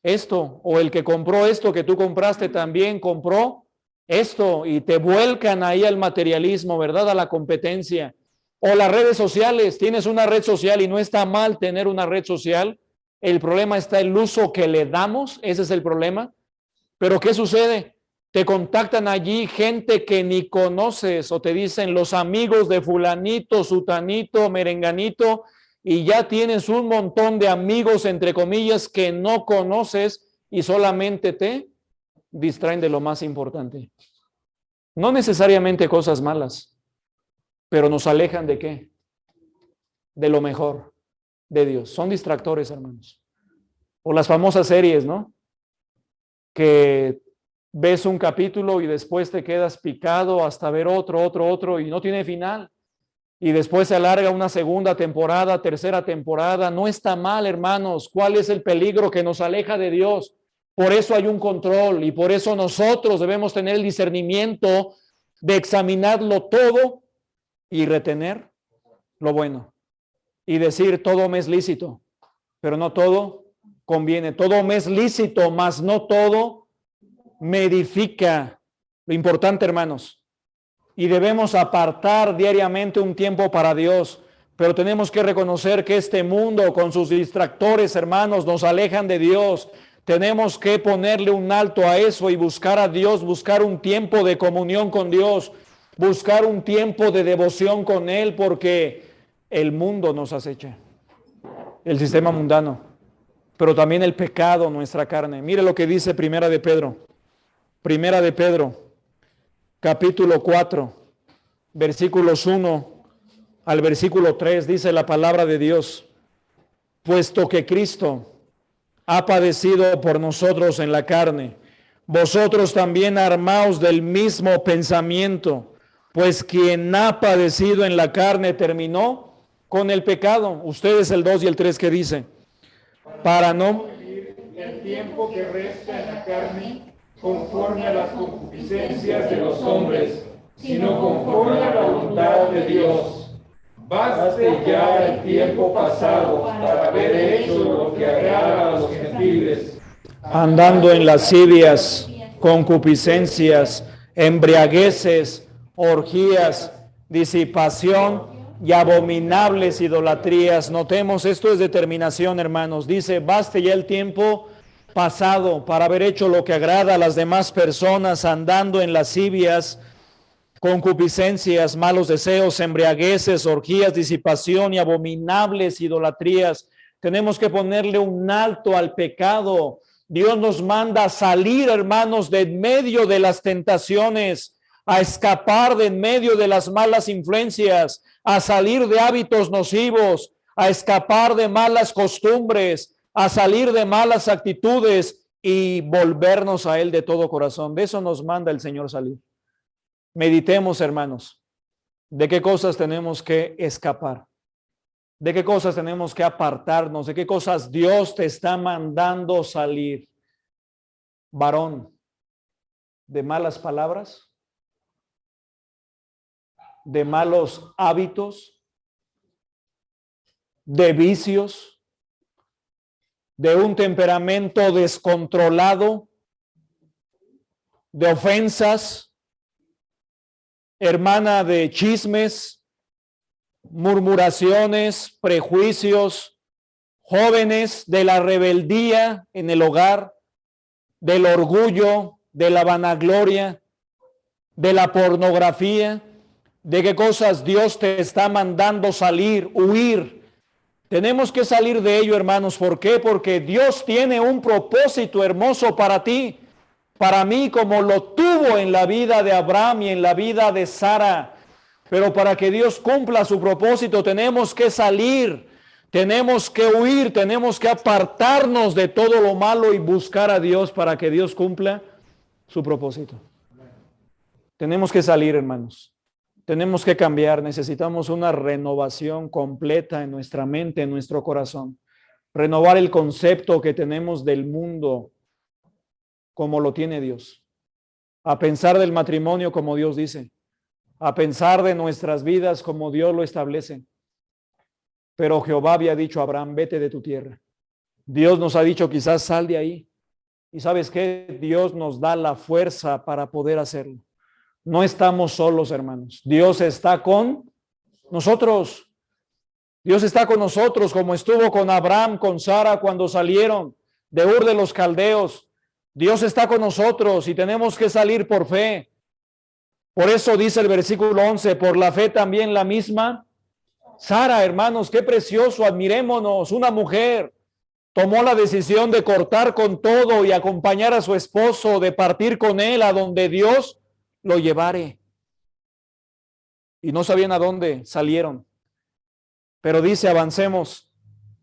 esto, o el que compró esto que tú compraste también compró esto, y te vuelcan ahí al materialismo, ¿verdad? A la competencia. O las redes sociales, tienes una red social y no está mal tener una red social. El problema está en el uso que le damos, ese es el problema. Pero ¿qué sucede? Te contactan allí gente que ni conoces o te dicen los amigos de fulanito, sutanito, merenganito, y ya tienes un montón de amigos, entre comillas, que no conoces y solamente te distraen de lo más importante. No necesariamente cosas malas, pero nos alejan ¿de qué? De lo mejor de Dios. Son distractores, hermanos. O las famosas series, ¿no? Que ves un capítulo y después te quedas picado hasta ver otro y no tiene final. Y después se alarga una segunda temporada, tercera temporada. No está mal, hermanos. ¿Cuál es el peligro que nos aleja de Dios? Por eso hay un control y por eso nosotros debemos tener el discernimiento de examinarlo todo y retener lo bueno. Y decir, todo me es lícito, pero no todo conviene. Todo me es lícito, mas no todo me edifica. Lo importante, hermanos, y debemos apartar diariamente un tiempo para Dios, pero tenemos que reconocer que este mundo con sus distractores, hermanos, nos alejan de Dios. Tenemos que ponerle un alto a eso y buscar a Dios, buscar un tiempo de comunión con Dios, buscar un tiempo de devoción con Él, porque el mundo nos acecha, el sistema mundano, pero también el pecado, nuestra carne. Mire lo que dice Primera de Pedro, capítulo 4, versículos 1 al versículo 3, dice la palabra de Dios: puesto que Cristo ha padecido por nosotros en la carne, vosotros también armaos del mismo pensamiento, pues quien ha padecido en la carne terminó con el pecado. Ustedes el 2 y el 3 que dice: para no vivir el tiempo que resta en la carne conforme a las concupiscencias de los hombres, sino conforme a la voluntad de Dios. Baste ya el tiempo pasado para haber hecho lo que agrada a los gentiles, andando en lascivias, concupiscencias, embriagueces, orgías, disipación y abominables idolatrías. Notemos, esto es determinación, hermanos. Dice, baste ya el tiempo pasado para haber hecho lo que agrada a las demás personas, andando en lascivias, concupiscencias, malos deseos, embriagueces, orgías, disipación y abominables idolatrías. Tenemos que ponerle un alto al pecado. Dios nos manda a salir, hermanos, de en medio de las tentaciones, a escapar de en medio de las malas influencias, a salir de hábitos nocivos, a escapar de malas costumbres, a salir de malas actitudes y volvernos a Él de todo corazón. De eso nos manda el Señor salir. Meditemos, hermanos, de qué cosas tenemos que escapar, de qué cosas tenemos que apartarnos, de qué cosas Dios te está mandando salir. Varón, de malas palabras, de malos hábitos, de vicios, de un temperamento descontrolado, de ofensas, hermana, de chismes, murmuraciones, prejuicios, jóvenes, de la rebeldía en el hogar, del orgullo, de la vanagloria, de la pornografía. ¿De qué cosas Dios te está mandando salir, huir? Tenemos que salir de ello, hermanos. ¿Por qué? Porque Dios tiene un propósito hermoso para ti, para mí, como lo tuvo en la vida de Abraham y en la vida de Sara. Pero para que Dios cumpla su propósito, tenemos que salir, tenemos que huir, tenemos que apartarnos de todo lo malo y buscar a Dios para que Dios cumpla su propósito. Tenemos que salir, hermanos. Tenemos que cambiar. Necesitamos una renovación completa en nuestra mente, en nuestro corazón. Renovar el concepto que tenemos del mundo como lo tiene Dios. A pensar del matrimonio como Dios dice. A pensar de nuestras vidas como Dios lo establece. Pero Jehová había dicho a Abraham, vete de tu tierra. Dios nos ha dicho, quizás sal de ahí. Y ¿sabes qué? Dios nos da la fuerza para poder hacerlo. No estamos solos, hermanos. Dios está con nosotros. Dios está con nosotros como estuvo con Abraham, con Sara cuando salieron de Ur de los Caldeos. Dios está con nosotros y tenemos que salir por fe. Por eso dice el versículo 11, por la fe también la misma Sara, hermanos, qué precioso, admirémonos. Una mujer tomó la decisión de cortar con todo y acompañar a su esposo, de partir con él a donde Dios lo llevare. Y no sabían a dónde salieron. Pero dice, avancemos.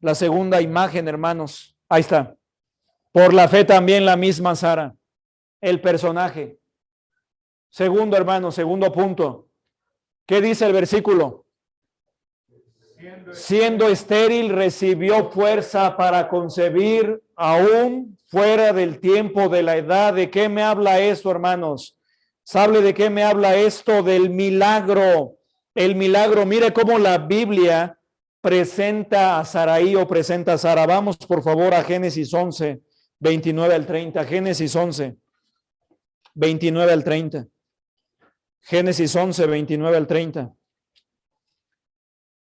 La segunda imagen, hermanos. Ahí está. Por la fe también la misma Sara. El personaje. Segundo, hermano, segundo punto. ¿Qué dice el versículo? Siendo estéril, recibió fuerza para concebir aún fuera del tiempo de la edad. ¿De qué me habla esto, hermanos? ¿Sabe de qué me habla esto? Del milagro. El milagro. Mire cómo la Biblia presenta a Saraí o presenta a Sara. Vamos, por favor, a Génesis 11, 29 al 30. Génesis 11, 29 al 30. Génesis 11, 29 al 30.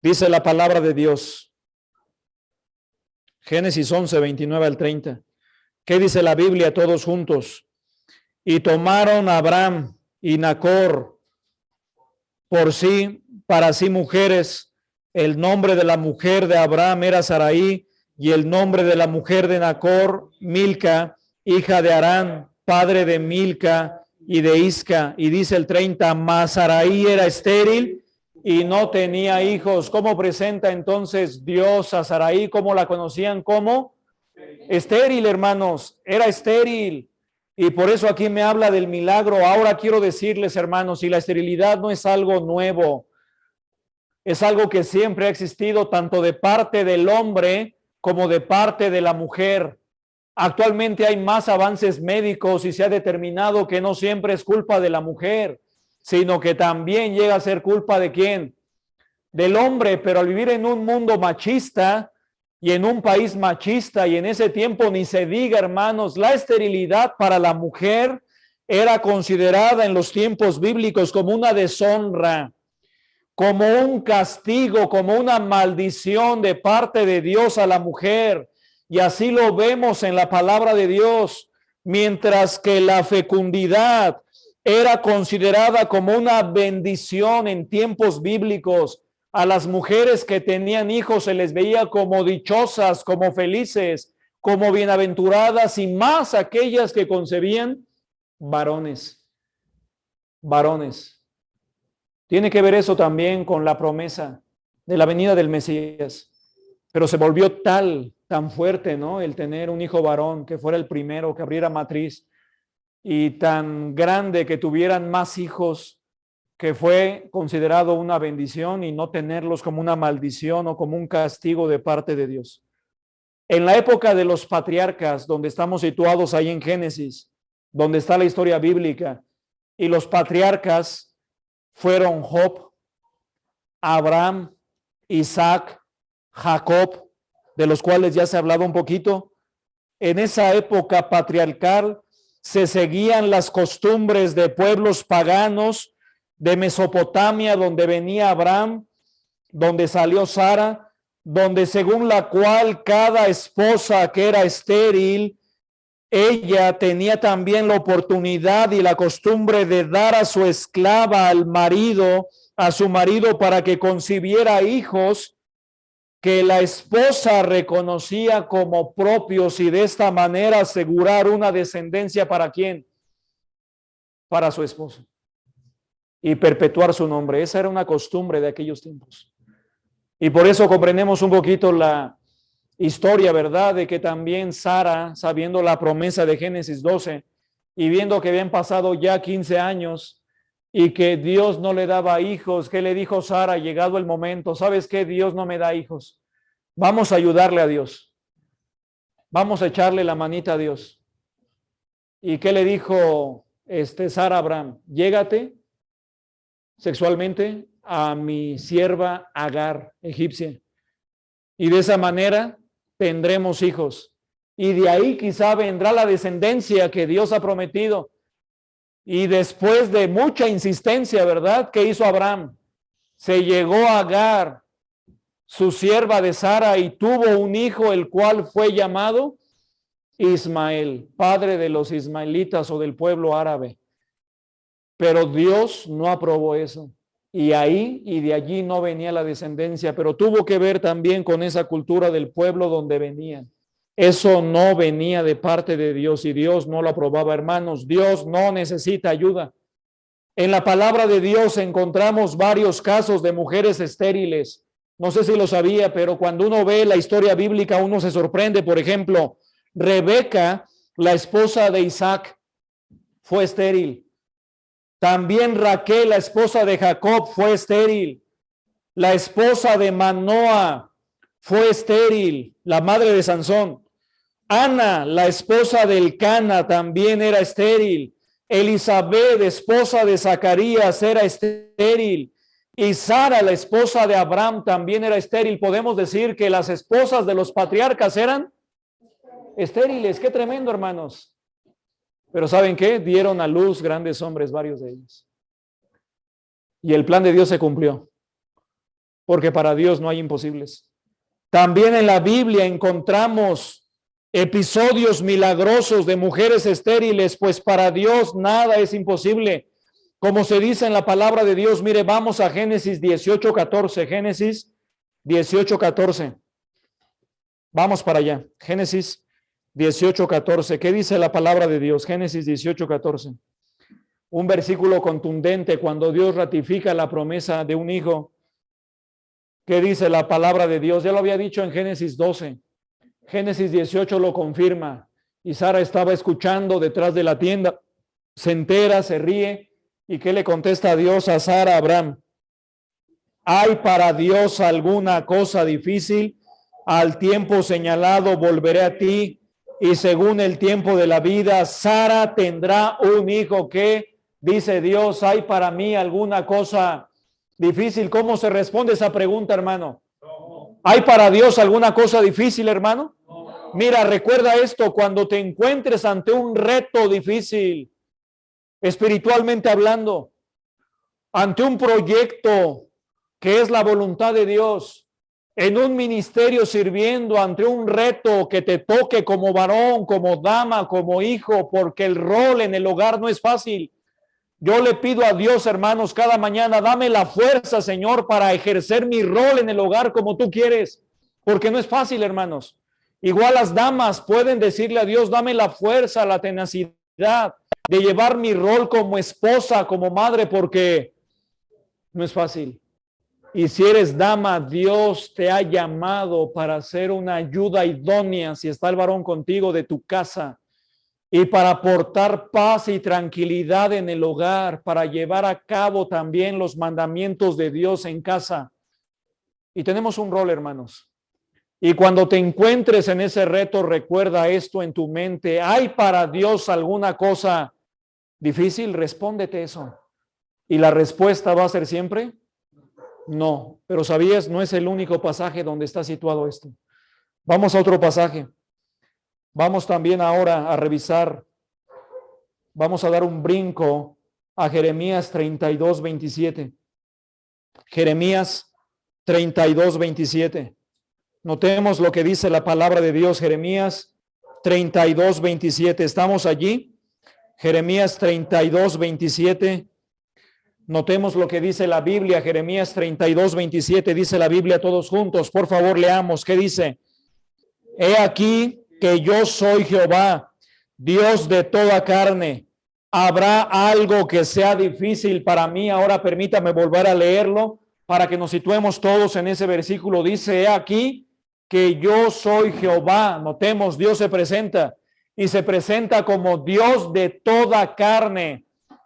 Dice la palabra de Dios. Génesis 11, 29 al 30. ¿Qué dice la Biblia todos juntos? Y tomaron a Abraham y Nacor por sí, para sí mujeres. El nombre de la mujer de Abraham era Saraí, y el nombre de la mujer de Nacor, Milca, hija de Harán, padre de Milca y de Isca. Y dice el 30, mas Saraí era estéril y no tenía hijos. ¿Cómo presenta entonces Dios a Saraí? ¿Cómo la conocían? ¿Cómo? Estéril, hermanos, era estéril. Y por eso aquí me habla del milagro. Ahora quiero decirles, hermanos, si la esterilidad no es algo nuevo, es algo que siempre ha existido tanto de parte del hombre como de parte de la mujer. Actualmente hay más avances médicos y se ha determinado que no siempre es culpa de la mujer, sino que también llega a ser culpa de ¿quién? Del hombre. Pero al vivir en un mundo machista y en un país machista, y en ese tiempo ni se diga, hermanos, la esterilidad para la mujer era considerada en los tiempos bíblicos como una deshonra, como un castigo, como una maldición de parte de Dios a la mujer. Y así lo vemos en la palabra de Dios, mientras que la fecundidad era considerada como una bendición en tiempos bíblicos. A las mujeres que tenían hijos se les veía como dichosas, como felices, como bienaventuradas, y más aquellas que concebían varones. Varones. Tiene que ver eso también con la promesa de la venida del Mesías. Pero se volvió tan fuerte, ¿no? El tener un hijo varón que fuera el primero, que abriera matriz, y tan grande que tuvieran más hijos, que fue considerado una bendición, y no tenerlos como una maldición o como un castigo de parte de Dios. En la época de los patriarcas, donde estamos situados ahí en Génesis, donde está la historia bíblica, y los patriarcas fueron Job, Abraham, Isaac, Jacob, de los cuales ya se ha hablado un poquito. En esa época patriarcal se seguían las costumbres de pueblos paganos de Mesopotamia, donde venía Abraham, donde salió Sara, donde según la cual cada esposa que era estéril, ella tenía también la oportunidad y la costumbre de dar a su esclava al marido, a su marido, para que concibiera hijos que la esposa reconocía como propios, y de esta manera asegurar una descendencia ¿para quién? Para su esposo, y perpetuar su nombre. Esa era una costumbre de aquellos tiempos. Y por eso comprendemos un poquito la historia, ¿verdad? De que también Sara, sabiendo la promesa de Génesis 12 y viendo que habían pasado ya 15 años y que Dios no le daba hijos, ¿qué le dijo Sara? Llegado el momento, ¿sabes qué? Dios no me da hijos. Vamos a ayudarle a Dios. Vamos a echarle la manita a Dios. ¿Y qué le dijo Sara a Abraham? Llégate sexualmente a mi sierva Agar, egipcia, y de esa manera tendremos hijos, y de ahí quizá vendrá la descendencia que Dios ha prometido. Y después de mucha insistencia, ¿verdad? ¿Qué hizo Abraham? Se llegó a Agar, su sierva de Sara, y tuvo un hijo, el cual fue llamado Ismael, padre de los ismaelitas o del pueblo árabe. Pero Dios no aprobó eso. Y ahí y de allí no venía la descendencia, pero tuvo que ver también con esa cultura del pueblo donde venían. Eso no venía de parte de Dios y Dios no lo aprobaba, hermanos. Dios no necesita ayuda. En la palabra de Dios encontramos varios casos de mujeres estériles. No sé si lo sabía, pero cuando uno ve la historia bíblica, uno se sorprende. Por ejemplo, Rebeca, la esposa de Isaac, fue estéril. También Raquel, la esposa de Jacob, fue estéril. La esposa de Manoa fue estéril, la madre de Sansón. Ana, la esposa de Elcana, también era estéril. Elizabeth, esposa de Zacarías, era estéril. Y Sara, la esposa de Abraham, también era estéril. Podemos decir que las esposas de los patriarcas eran estériles. Qué tremendo, hermanos. Pero ¿saben qué? Dieron a luz grandes hombres, varios de ellos. Y el plan de Dios se cumplió. Porque para Dios no hay imposibles. También en la Biblia encontramos episodios milagrosos de mujeres estériles, pues para Dios nada es imposible. Como se dice en la palabra de Dios, mire, vamos a Génesis 18:14. Génesis 18:14. Vamos para allá. Génesis 18:14. ¿Qué dice la palabra de Dios? Génesis 18:14. Un versículo contundente cuando Dios ratifica la promesa de un hijo. ¿Qué dice la palabra de Dios? Ya lo había dicho en Génesis 12. Génesis 18 lo confirma. Y Sara estaba escuchando detrás de la tienda. Se entera, se ríe. ¿Y qué le contesta a Dios a Sara, a Abraham? ¿Hay para Dios alguna cosa difícil? Al tiempo señalado volveré a ti. Y según el tiempo de la vida, Sara tendrá un hijo. ¿Qué dice Dios? ¿Hay para mí alguna cosa difícil? ¿Cómo se responde esa pregunta, hermano? ¿Hay para Dios alguna cosa difícil, hermano? Mira, recuerda esto, cuando te encuentres ante un reto difícil, espiritualmente hablando, ante un proyecto que es la voluntad de Dios, en un ministerio sirviendo, ante un reto que te toque como varón, como dama, como hijo, porque el rol en el hogar no es fácil. Yo le pido a Dios, hermanos, cada mañana, dame la fuerza, Señor, para ejercer mi rol en el hogar como tú quieres, porque no es fácil, hermanos. Igual las damas pueden decirle a Dios, dame la fuerza, la tenacidad de llevar mi rol como esposa, como madre, porque no es fácil. Y si eres dama, Dios te ha llamado para ser una ayuda idónea, si está el varón contigo, de tu casa, y para aportar paz y tranquilidad en el hogar, para llevar a cabo también los mandamientos de Dios en casa. Y tenemos un rol, hermanos. Y cuando te encuentres en ese reto, recuerda esto en tu mente. ¿Hay para Dios alguna cosa difícil? Respóndete eso. Y la respuesta va a ser siempre no. Pero ¿sabías? No es el único pasaje donde está situado esto. Vamos a otro pasaje. Vamos también ahora a revisar. Vamos a dar un brinco a Jeremías 32:27. Jeremías 32:27. Notemos lo que dice la palabra de Dios, Jeremías 32:27. ¿Estamos allí? Jeremías 32:27. Notemos lo que dice la Biblia, Jeremías 32:27. Dice la Biblia todos juntos. Por favor, leamos. ¿Qué dice? He aquí que yo soy Jehová, Dios de toda carne. ¿Habrá algo que sea difícil para mí? Ahora permítame volver a leerlo para que nos situemos todos en ese versículo. Dice, he aquí que yo soy Jehová. Notemos, Dios se presenta y se presenta como Dios de toda carne.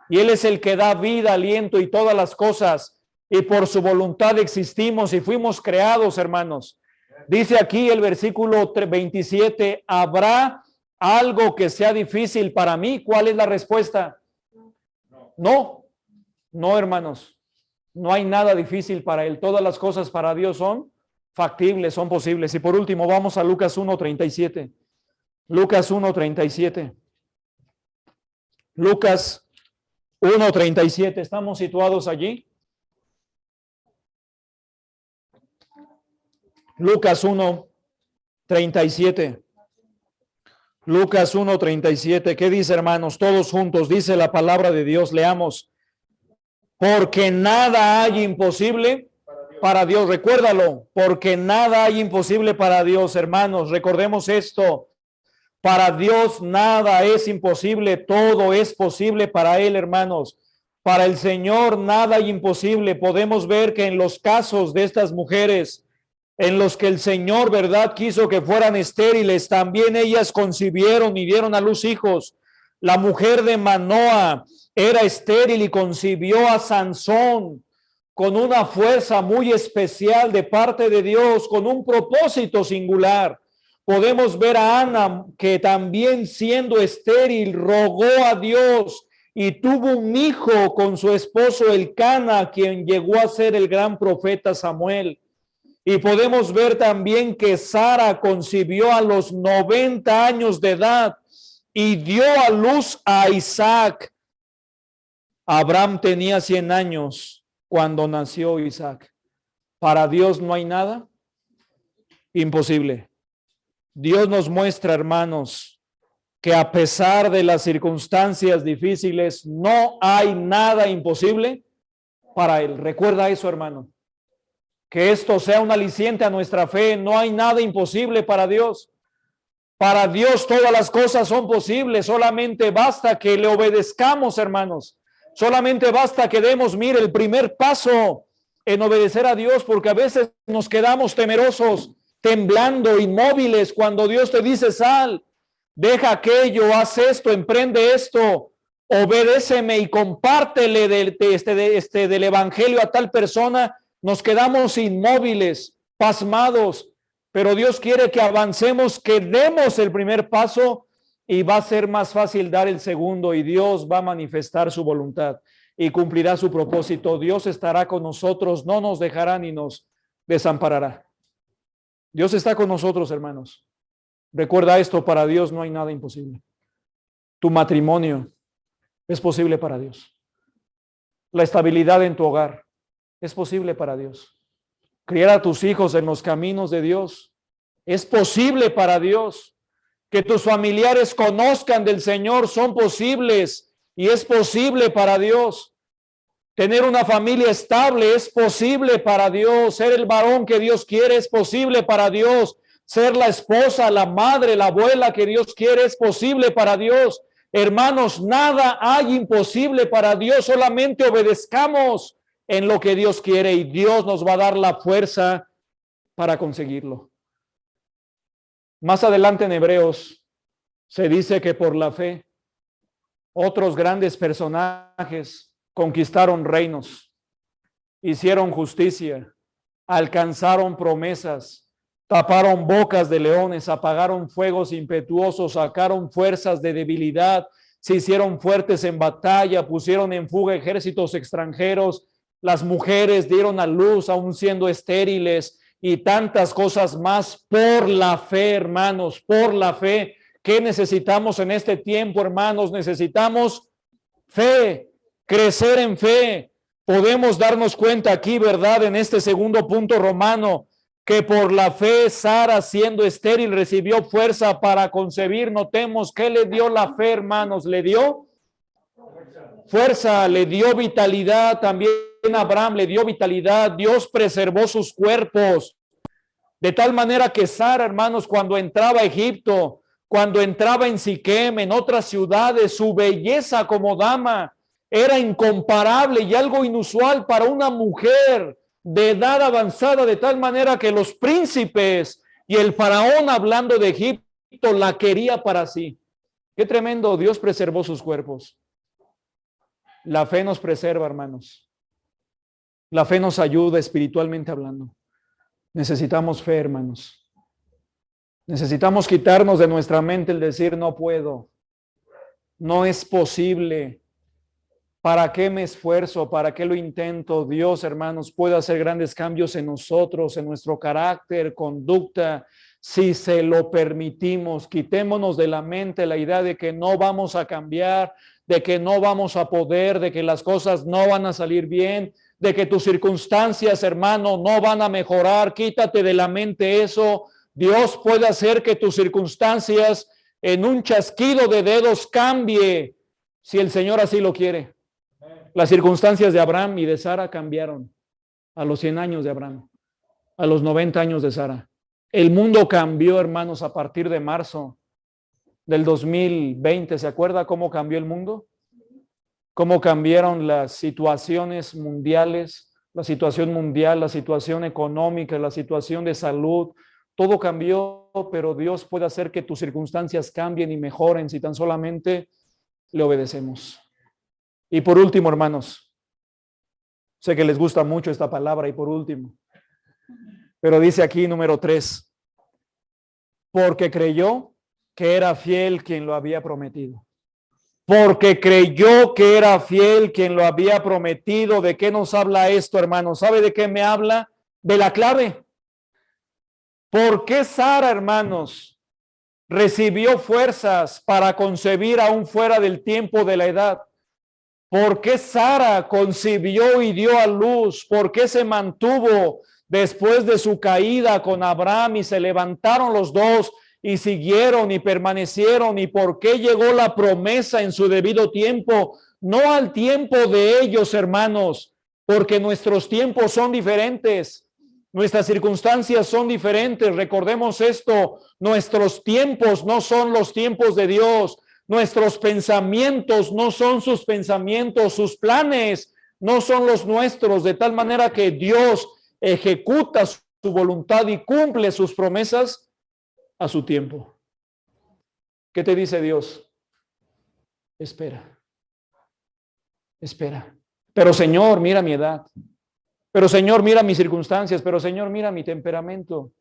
Y Él es el que da vida, aliento y todas las cosas. Y por su voluntad existimos y fuimos creados, hermanos. Dice aquí el versículo 27, ¿habrá algo que sea difícil para mí? ¿Cuál es la respuesta? No, no, hermanos. No hay nada difícil para Él. Todas las cosas para Dios son factibles, son posibles. Y por último, vamos a Lucas 1:37. Lucas 1:37. Lucas 1:37. ¿Estamos situados allí? Lucas 1:37. Lucas 1:37. ¿Qué dice, hermanos? Todos juntos. Dice la palabra de Dios. Leamos. Porque nada hay imposible para Dios. Recuérdalo. Porque nada hay imposible para Dios, hermanos. Recordemos esto. Para Dios nada es imposible. Todo es posible para Él, hermanos. Para el Señor nada hay imposible. Podemos ver que en los casos de estas mujeres, en los que el Señor, ¿verdad?, quiso que fueran estériles, también ellas concibieron y dieron a luz hijos. La mujer de Manoa era estéril y concibió a Sansón con una fuerza muy especial de parte de Dios, con un propósito singular. Podemos ver a Ana, que también siendo estéril, rogó a Dios y tuvo un hijo con su esposo Elcana, quien llegó a ser el gran profeta Samuel. Y podemos ver también que Sara concibió a los 90 años de edad y dio a luz a Isaac. Abraham tenía 100 años cuando nació Isaac. Para Dios no hay nada imposible. Dios nos muestra, hermanos, que a pesar de las circunstancias difíciles, no hay nada imposible para Él. Recuerda eso, hermano. Que esto sea un aliciente a nuestra fe. No hay nada imposible para Dios. Para Dios todas las cosas son posibles. Solamente basta que le obedezcamos, hermanos. Solamente basta que demos, mire, el primer paso en obedecer a Dios, porque a veces nos quedamos temerosos, temblando, inmóviles, cuando Dios te dice: sal, deja aquello, haz esto, emprende esto, obedéceme y compártele del evangelio a tal persona. Nos quedamos inmóviles, pasmados, pero Dios quiere que avancemos, que demos el primer paso, y va a ser más fácil dar el segundo, y Dios va a manifestar su voluntad y cumplirá su propósito. Dios estará con nosotros, no nos dejará ni nos desamparará. Dios está con nosotros, hermanos. Recuerda esto: para Dios no hay nada imposible. Tu matrimonio es posible para Dios. La estabilidad en tu hogar es posible para Dios. Criar a tus hijos en los caminos de Dios es posible para Dios. Que tus familiares conozcan del Señor son posibles y es posible para Dios. Tener una familia estable es posible para Dios. Ser el varón que Dios quiere es posible para Dios. Ser la esposa, la madre, la abuela que Dios quiere es posible para Dios. Hermanos, nada hay imposible para Dios. Solamente obedezcamos en lo que Dios quiere y Dios nos va a dar la fuerza para conseguirlo. Más adelante en Hebreos se dice que por la fe otros grandes personajes conquistaron reinos, hicieron justicia, alcanzaron promesas, taparon bocas de leones, apagaron fuegos impetuosos, sacaron fuerzas de debilidad, se hicieron fuertes en batalla, pusieron en fuga ejércitos extranjeros. Las mujeres dieron a luz aún siendo estériles y tantas cosas más por la fe, hermanos, por la fe. ¿Qué necesitamos en este tiempo, hermanos? Necesitamos fe, crecer en fe. Podemos darnos cuenta aquí, ¿verdad?, en este segundo punto romano, que por la fe Sara, siendo estéril, recibió fuerza para concebir. Notemos que le dio la fe, hermanos. Le dio fuerza, le dio vitalidad. También Abraham le dio vitalidad. Dios preservó sus cuerpos. De tal manera que Sara, hermanos, cuando entraba a Egipto, cuando entraba en Siquem, en otras ciudades, su belleza como dama era incomparable y algo inusual para una mujer de edad avanzada, de tal manera que los príncipes y el faraón, hablando de Egipto, la quería para sí. Qué tremendo. Dios preservó sus cuerpos. La fe nos preserva, hermanos. La fe nos ayuda espiritualmente hablando. Necesitamos fe, hermanos. Necesitamos quitarnos de nuestra mente el decir: no puedo, no es posible, ¿para qué me esfuerzo? ¿Para qué lo intento? Dios, hermanos, puede hacer grandes cambios en nosotros, en nuestro carácter, conducta, si se lo permitimos. Quitémonos de la mente la idea de que no vamos a cambiar, de que no vamos a poder, de que las cosas no van a salir bien, de que tus circunstancias, hermano, no van a mejorar. Quítate de la mente eso. Dios puede hacer que tus circunstancias en un chasquido de dedos cambie, si el Señor así lo quiere. Las circunstancias de Abraham y de Sara cambiaron a los 100 años de Abraham, a los 90 años de Sara. El mundo cambió, hermanos, a partir de marzo del 2020. ¿Se acuerda cómo cambió el mundo? cómo cambiaron las situaciones mundiales, la situación mundial, la situación económica, la situación de salud. Todo cambió, pero Dios puede hacer que tus circunstancias cambien y mejoren si tan solamente le obedecemos. Y por último, hermanos, sé que les gusta mucho esta palabra, y por último, pero dice aquí número 3, porque creyó que era fiel quien lo había prometido. Porque creyó que era fiel quien lo había prometido. ¿De qué nos habla esto, hermanos? ¿Sabe de qué me habla? De la clave. ¿Por qué Sara, hermanos, recibió fuerzas para concebir aún fuera del tiempo de la edad? ¿Por qué Sara concibió y dio a luz? ¿Por qué se mantuvo después de su caída con Abraham y se levantaron los dos y siguieron y permanecieron? ¿Y por qué llegó la promesa en su debido tiempo? No al tiempo de ellos, hermanos, porque nuestros tiempos son diferentes. Nuestras circunstancias son diferentes. Recordemos esto, nuestros tiempos no son los tiempos de Dios. Nuestros pensamientos no son sus pensamientos, sus planes no son los nuestros, de tal manera que Dios ejecuta su voluntad y cumple sus promesas a su tiempo. ¿Qué te dice Dios? Espera. Espera. Pero Señor, mira mi edad. Pero Señor, mira mis circunstancias. Pero Señor, mira mi temperamento.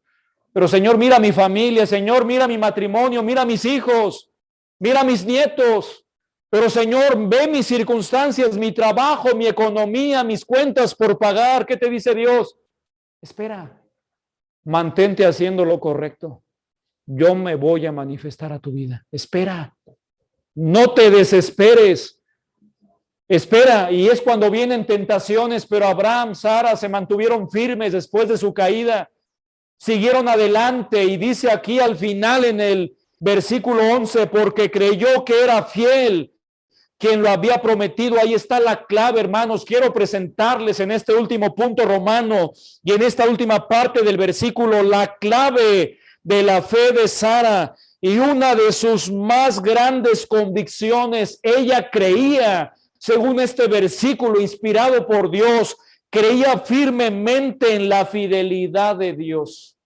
Pero Señor, mira mi familia. Señor, mira mi matrimonio. Mira mis hijos. Mira mis nietos. Pero Señor, ve mis circunstancias, mi trabajo, mi economía, mis cuentas por pagar. ¿Qué te dice Dios? Espera. Mantente haciendo lo correcto. Yo me voy a manifestar a tu vida. Espera. No te desesperes. Espera, y es cuando vienen tentaciones, pero Abraham, Sara se mantuvieron firmes después de su caída, siguieron adelante, y dice aquí al final en el versículo 11, porque creyó que era fiel quien lo había prometido. Ahí está la clave, hermanos. Quiero presentarles en este último punto romano y en esta última parte del versículo la clave de la fe de Sara, y una de sus más grandes convicciones. Ella creía, según este versículo inspirado por Dios, creía firmemente en la fidelidad de Dios.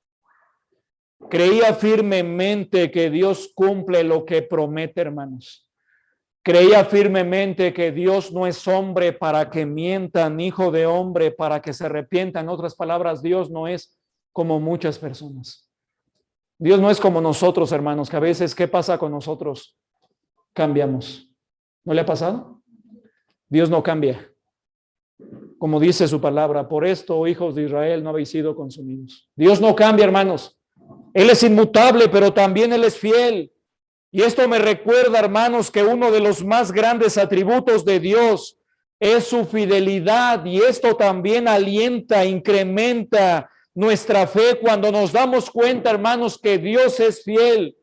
Creía firmemente que Dios cumple lo que promete, hermanos. Creía firmemente que Dios no es hombre para que mienta, ni hijo de hombre para que se arrepienta. En otras palabras, Dios no es como muchas personas. Dios no es como nosotros, hermanos, que a veces, ¿qué pasa con nosotros? Cambiamos. ¿No le ha pasado? Dios no cambia. Como dice su palabra, por esto, hijos de Israel, no habéis sido consumidos. Dios no cambia, hermanos. Él es inmutable, pero también Él es fiel. Y esto me recuerda, hermanos, que uno de los más grandes atributos de Dios es su fidelidad, y esto también alienta, incrementa nuestra fe cuando nos damos cuenta, hermanos, que Dios es fiel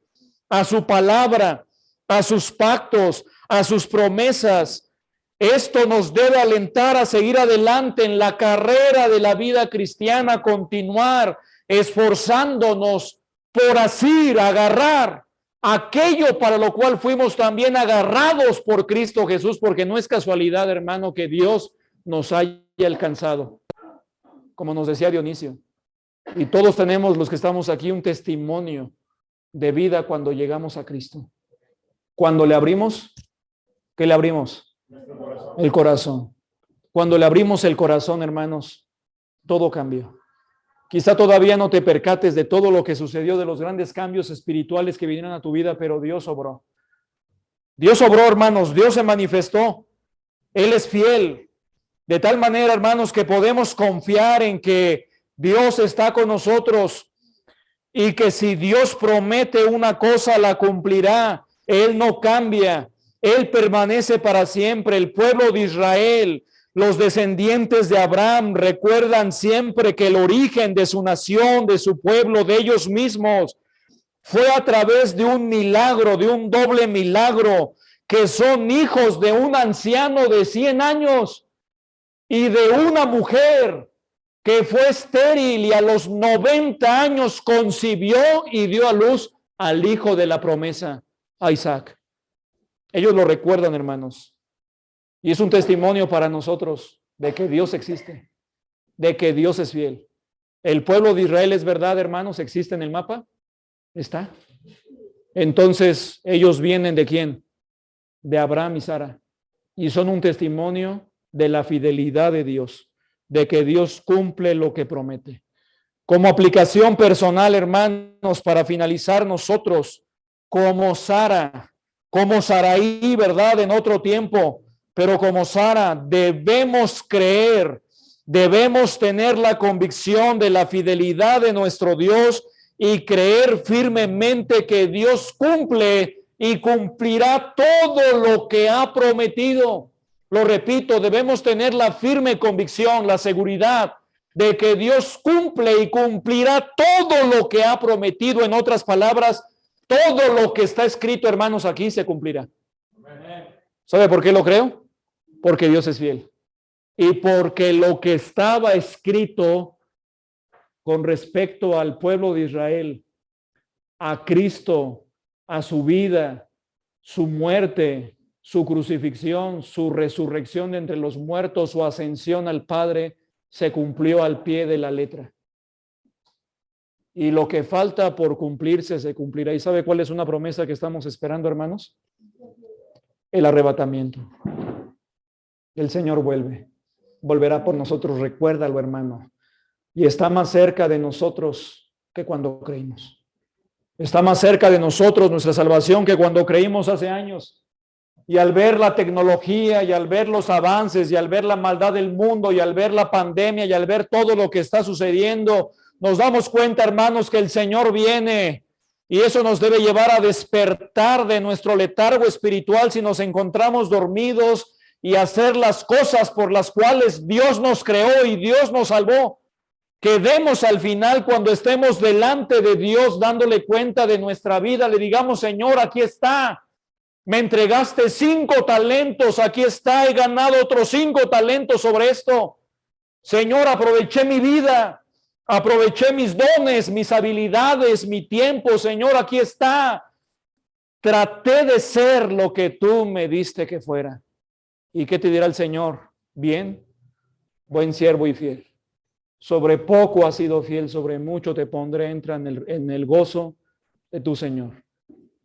a su palabra, a sus pactos, a sus promesas. Esto nos debe alentar a seguir adelante en la carrera de la vida cristiana, continuar esforzándonos por asir, agarrar aquello para lo cual fuimos también agarrados por Cristo Jesús, porque no es casualidad, hermano, que Dios nos haya alcanzado, como nos decía Dionisio. Y todos tenemos, los que estamos aquí, un testimonio de vida cuando llegamos a Cristo. Cuando le abrimos, ¿qué le abrimos? El corazón. Cuando le abrimos el corazón, hermanos, todo cambió. Quizá todavía no te percates de todo lo que sucedió, de los grandes cambios espirituales que vinieron a tu vida, pero Dios obró. Dios obró, hermanos, Dios se manifestó. Él es fiel. De tal manera, hermanos, que podemos confiar en que Dios está con nosotros y que si Dios promete una cosa, la cumplirá. Él no cambia. Él permanece para siempre. El pueblo de Israel, los descendientes de Abraham, recuerdan siempre que el origen de su nación, de su pueblo, de ellos mismos, fue a través de un milagro, de un doble milagro, que son hijos de un anciano de 100 años y de una mujer que fue estéril, y a los 90 años concibió y dio a luz al hijo de la promesa, a Isaac. Ellos lo recuerdan, hermanos. Y es un testimonio para nosotros de que Dios existe, de que Dios es fiel. El pueblo de Israel es verdad, hermanos, existe en el mapa. Está. Entonces, ellos vienen ¿de quién? De Abraham y Sara. Y son un testimonio de la fidelidad de Dios, de que Dios cumple lo que promete. Como aplicación personal, hermanos, para finalizar, nosotros, como Sara, como Saraí, ¿verdad? En otro tiempo, pero como Sara, debemos creer, debemos tener la convicción de la fidelidad de nuestro Dios y creer firmemente que Dios cumple y cumplirá todo lo que ha prometido. Lo repito, debemos tener la firme convicción, la seguridad de que Dios cumple y cumplirá todo lo que ha prometido. En otras palabras, todo lo que está escrito, hermanos, aquí se cumplirá. ¿Sabe por qué lo creo? Porque Dios es fiel. Y porque lo que estaba escrito con respecto al pueblo de Israel, a Cristo, a su vida, su muerte, su crucifixión, su resurrección de entre los muertos, su ascensión al Padre, se cumplió al pie de la letra. Y lo que falta por cumplirse se cumplirá. ¿Y sabe cuál es una promesa que estamos esperando, hermanos? El arrebatamiento. El Señor vuelve. Volverá por nosotros, recuérdalo, hermano. Y está más cerca de nosotros que cuando creímos. Está más cerca de nosotros nuestra salvación que cuando creímos hace años. Y al ver la tecnología y al ver los avances y al ver la maldad del mundo y al ver la pandemia y al ver todo lo que está sucediendo, nos damos cuenta, hermanos, que el Señor viene, y eso nos debe llevar a despertar de nuestro letargo espiritual si nos encontramos dormidos y hacer las cosas por las cuales Dios nos creó y Dios nos salvó. Que demos al final, cuando estemos delante de Dios dándole cuenta de nuestra vida, le digamos: Señor, aquí está. Me entregaste 5 talentos, aquí está, he ganado otros 5 talentos sobre esto. Señor, aproveché mi vida, aproveché mis dones, mis habilidades, mi tiempo. Señor, aquí está. Traté de ser lo que tú me diste que fuera. ¿Y qué te dirá el Señor? Bien, buen siervo y fiel. Sobre poco has sido fiel, sobre mucho te pondré. Entra en el gozo de tu Señor.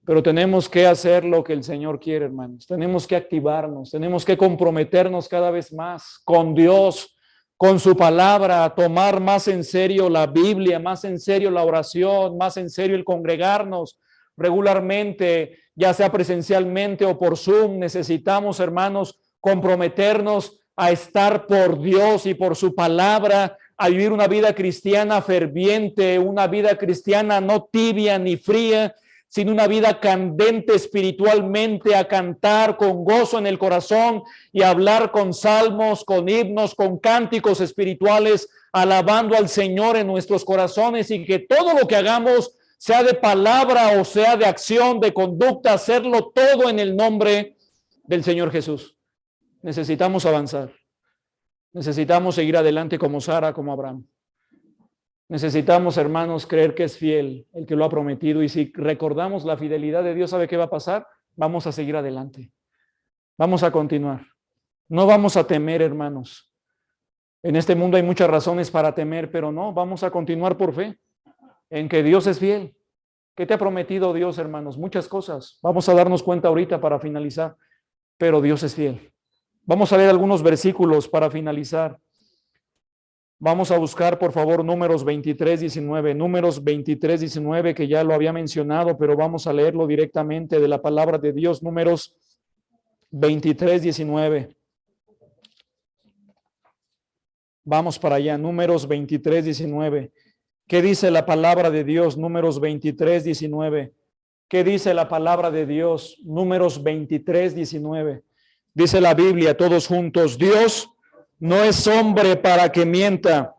Pero tenemos que hacer lo que el Señor quiere, hermanos. Tenemos que activarnos, tenemos que comprometernos cada vez más con Dios, con su palabra, a tomar más en serio la Biblia, más en serio la oración, más en serio el congregarnos regularmente, ya sea presencialmente o por Zoom. Necesitamos, hermanos, comprometernos a estar por Dios y por su palabra, a vivir una vida cristiana ferviente, una vida cristiana no tibia ni fría, sino una vida candente espiritualmente, a cantar con gozo en el corazón y hablar con salmos, con himnos, con cánticos espirituales, alabando al Señor en nuestros corazones, y que todo lo que hagamos, sea de palabra o sea de acción, de conducta, hacerlo todo en el nombre del Señor Jesús. Necesitamos avanzar. Necesitamos seguir adelante como Sara, como Abraham. Necesitamos, hermanos, creer que es fiel el que lo ha prometido, y si recordamos la fidelidad de Dios, ¿sabe qué va a pasar? Vamos a seguir adelante. Vamos a continuar. No vamos a temer, hermanos. En este mundo hay muchas razones para temer, pero no, vamos a continuar por fe en que Dios es fiel. ¿Qué te ha prometido Dios, hermanos? Muchas cosas. Vamos a darnos cuenta ahorita para finalizar, pero Dios es fiel. Vamos a leer algunos versículos para finalizar. Vamos a buscar, por favor, Números 23:19. Números 23:19, que ya lo había mencionado, pero vamos a leerlo directamente de la palabra de Dios. Números 23:19. Vamos para allá. Números 23:19. ¿Qué dice la palabra de Dios? Números 23:19. ¿Qué dice la palabra de Dios? Números 23:19. Dice la Biblia, todos juntos: Dios no es hombre para que mienta,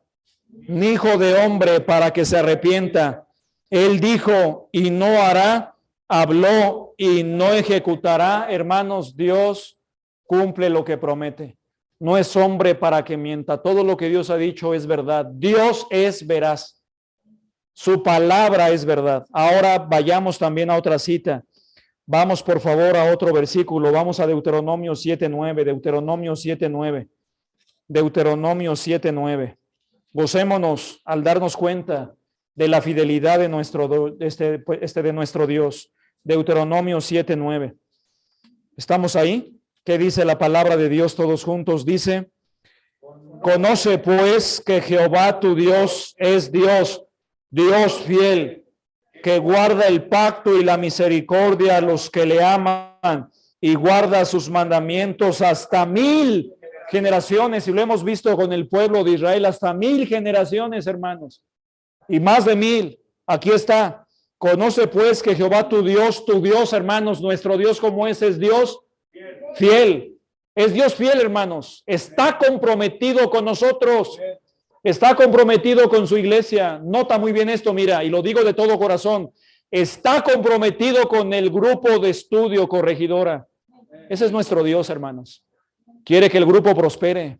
ni hijo de hombre para que se arrepienta. Él dijo y no hará, habló y no ejecutará. Hermanos, Dios cumple lo que promete. No es hombre para que mienta. Todo lo que Dios ha dicho es verdad. Dios es veraz. Su palabra es verdad. Ahora vayamos también a otra cita. Vamos por favor a otro versículo. Vamos a Deuteronomio 7:9. Deuteronomio 7:9. Deuteronomio 7:9. Gocémonos al darnos cuenta de la fidelidad de nuestro Dios. Deuteronomio 7:9. ¿Estamos ahí? ¿Qué dice la palabra de Dios todos juntos? Dice: conoce pues que Jehová tu Dios es Dios, Dios fiel, que guarda el pacto y la misericordia a los que le aman y guarda sus mandamientos hasta 1000 generaciones. Y lo hemos visto con el pueblo de Israel, hasta 1000 generaciones, hermanos, y más de 1000. Aquí está. Conoce pues que Jehová tu Dios, hermanos, nuestro Dios, ¿cómo es Dios fiel. Es Dios fiel, hermanos. Está comprometido con nosotros. Está comprometido con su iglesia. Nota muy bien esto, mira, y lo digo de todo corazón. Está comprometido con el grupo de estudio Corregidora. Ese es nuestro Dios, hermanos. Quiere que el grupo prospere.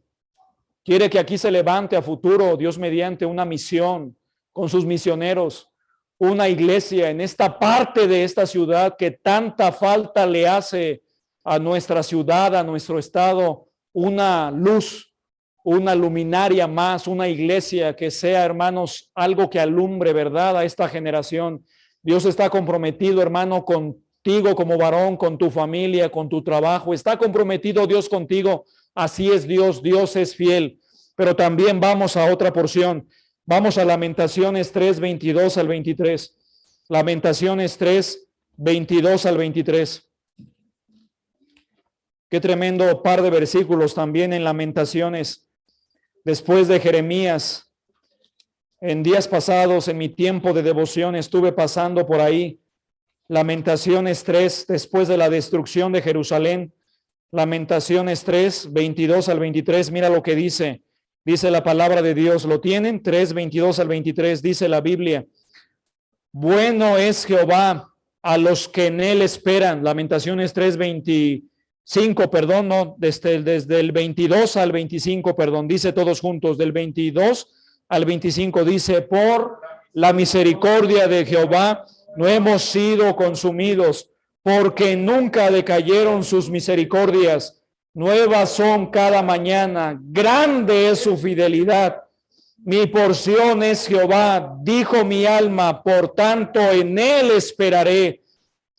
Quiere que aquí se levante a futuro, Dios mediante, una misión con sus misioneros. Una iglesia en esta parte de esta ciudad que tanta falta le hace a nuestra ciudad, a nuestro estado, una luz, una luminaria más, una iglesia que sea, hermanos, algo que alumbre, ¿verdad?, a esta generación. Dios está comprometido, hermano, contigo como varón, con tu familia, con tu trabajo. Está comprometido Dios contigo. Así es Dios, Dios es fiel. Pero también vamos a otra porción. Vamos a Lamentaciones 3, 22 al 23. Lamentaciones 3, 22 al 23. Qué tremendo par de versículos también en Lamentaciones. Después de Jeremías, en días pasados, en mi tiempo de devoción, estuve pasando por ahí. Lamentaciones 3, después de la destrucción de Jerusalén. Lamentaciones 3, 22 al 23. Mira lo que dice. Dice la palabra de Dios. ¿Lo tienen? 3, 22 al 23. Dice la Biblia: bueno es Jehová a los que en él esperan. Lamentaciones 3, 25, perdón, no, desde el 22 al 25, perdón, dice todos juntos, del 22 al 25, dice: por la misericordia de Jehová no hemos sido consumidos, porque nunca decayeron sus misericordias. Nuevas son cada mañana, grande es su fidelidad. Mi porción es Jehová, dijo mi alma, por tanto en él esperaré.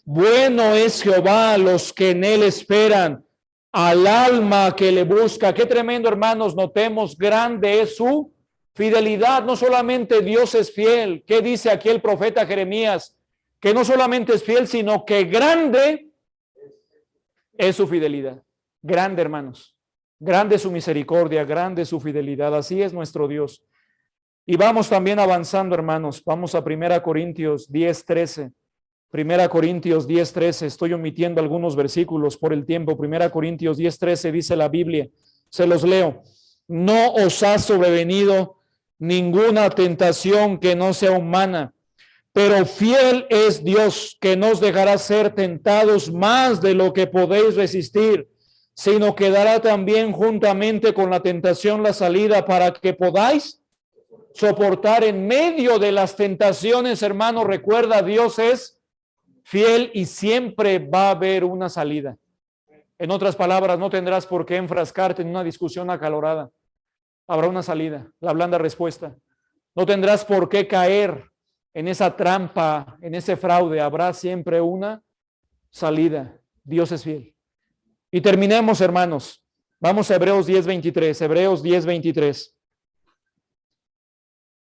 Bueno es Jehová a los que en él esperan, al alma que le busca. Qué tremendo, hermanos, notemos, grande es su fidelidad. No solamente Dios es fiel. ¿Qué dice aquí el profeta Jeremías? Que no solamente es fiel, sino que grande es su fidelidad. Grande, hermanos. Grande su misericordia, grande su fidelidad. Así es nuestro Dios. Y vamos también avanzando, hermanos. Vamos a 1 Corintios 10, 13. 1 Corintios 10, 13. Estoy omitiendo algunos versículos por el tiempo. 1 Corintios 10, 13 dice la Biblia. Se los leo. No os ha sobrevenido ninguna tentación que no sea humana, pero fiel es Dios, que no os dejará ser tentados más de lo que podéis resistir, sino que dará también juntamente con la tentación la salida para que podáis soportar en medio de las tentaciones. Hermano, recuerda, Dios es fiel y siempre va a haber una salida. En otras palabras, no tendrás por qué enfrascarte en una discusión acalorada. Habrá una salida, la blanda respuesta. No tendrás por qué caer en esa trampa, en ese fraude. Habrá siempre una salida. Dios es fiel. Y terminemos, hermanos. Vamos a Hebreos 10:23. Hebreos 10:23.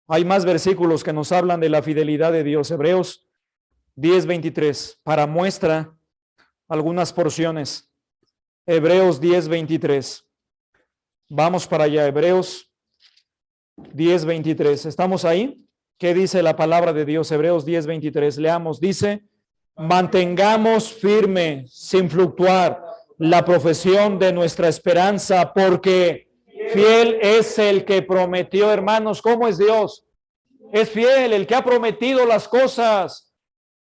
Hay más versículos que nos hablan de la fidelidad de Dios. Hebreos 10:23. Para muestra algunas porciones. Hebreos 10:23. Vamos para allá. Hebreos 10:23. ¿Estamos ahí? ¿Qué dice la palabra de Dios? Hebreos 10:23. Leamos. Dice: mantengamos firme, sin fluctuar, la profesión de nuestra esperanza, porque fiel es el que prometió. Hermanos, ¿cómo es Dios? Es fiel, el que ha prometido las cosas.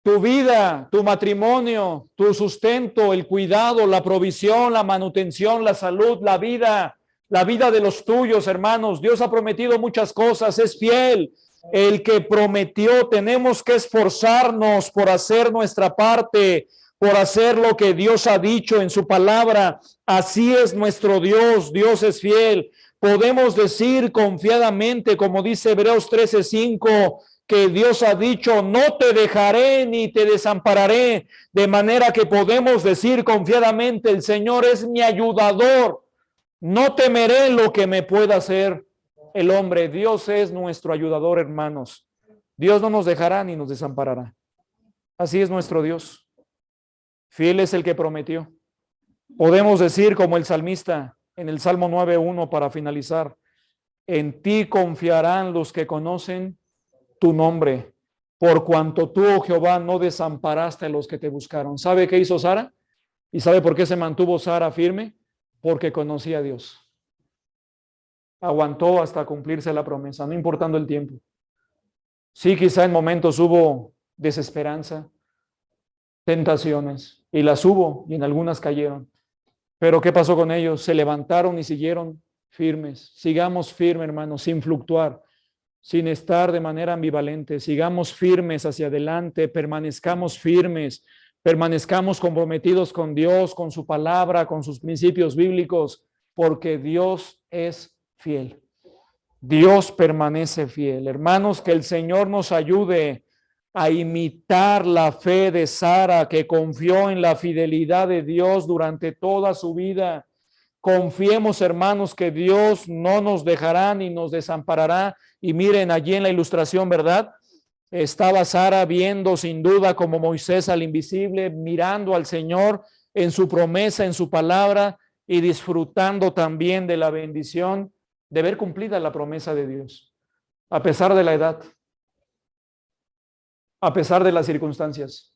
Tu vida, tu matrimonio, tu sustento, el cuidado, la provisión, la manutención, la salud, la vida de los tuyos, hermanos. Dios ha prometido muchas cosas, es fiel. El que prometió, tenemos que esforzarnos por hacer nuestra parte, por hacer lo que Dios ha dicho en su palabra. Así es nuestro Dios, Dios es fiel. Podemos decir confiadamente, como dice Hebreos 13:5, que Dios ha dicho, no te dejaré ni te desampararé, de manera que podemos decir confiadamente, el Señor es mi ayudador, no temeré lo que me pueda hacer el hombre. Dios es nuestro ayudador, hermanos. Dios no nos dejará ni nos desamparará. Así es nuestro Dios. Fiel es el que prometió. Podemos decir como el salmista en el Salmo 9:1 para finalizar, en ti confiarán los que conocen tu nombre, por cuanto tú, oh Jehová, no desamparaste a los que te buscaron. ¿Sabe qué hizo Sara? ¿Y sabe por qué se mantuvo Sara firme? Porque conocía a Dios. Aguantó hasta cumplirse la promesa, no importando el tiempo. Sí, quizá en momentos hubo desesperanza, tentaciones, y las hubo, y en algunas cayeron. Pero ¿qué pasó con ellos? Se levantaron y siguieron firmes. Sigamos firmes, hermanos, sin fluctuar, sin estar de manera ambivalente. Sigamos firmes hacia adelante, permanezcamos firmes, permanezcamos comprometidos con Dios, con su palabra, con sus principios bíblicos, porque Dios es fiel. Dios permanece fiel. Hermanos, que el Señor nos ayude a imitar la fe de Sara, que confió en la fidelidad de Dios durante toda su vida. Confiemos, hermanos, que Dios no nos dejará ni nos desamparará. Y miren allí en la ilustración, ¿verdad? Estaba Sara viendo sin duda como Moisés al invisible, mirando al Señor en su promesa, en su palabra, y disfrutando también de la bendición de ver cumplida la promesa de Dios, a pesar de la edad, a pesar de las circunstancias,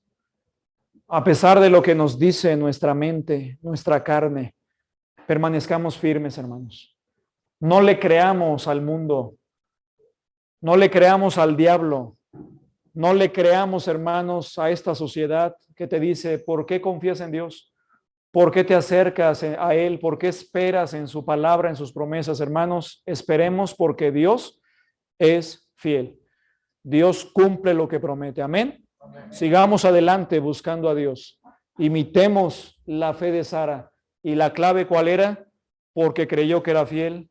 a pesar de lo que nos dice nuestra mente, nuestra carne. Permanezcamos firmes, hermanos. No le creamos al mundo, no le creamos al diablo, no le creamos, hermanos, a esta sociedad que te dice, ¿por qué confías en Dios? ¿Por qué te acercas a Él? ¿Por qué esperas en su palabra, en sus promesas? Hermanos, esperemos porque Dios es fiel. Dios cumple lo que promete. Amén. Amén. Sigamos adelante buscando a Dios. Imitemos la fe de Sara. ¿Y la clave cuál era? Porque creyó que era fiel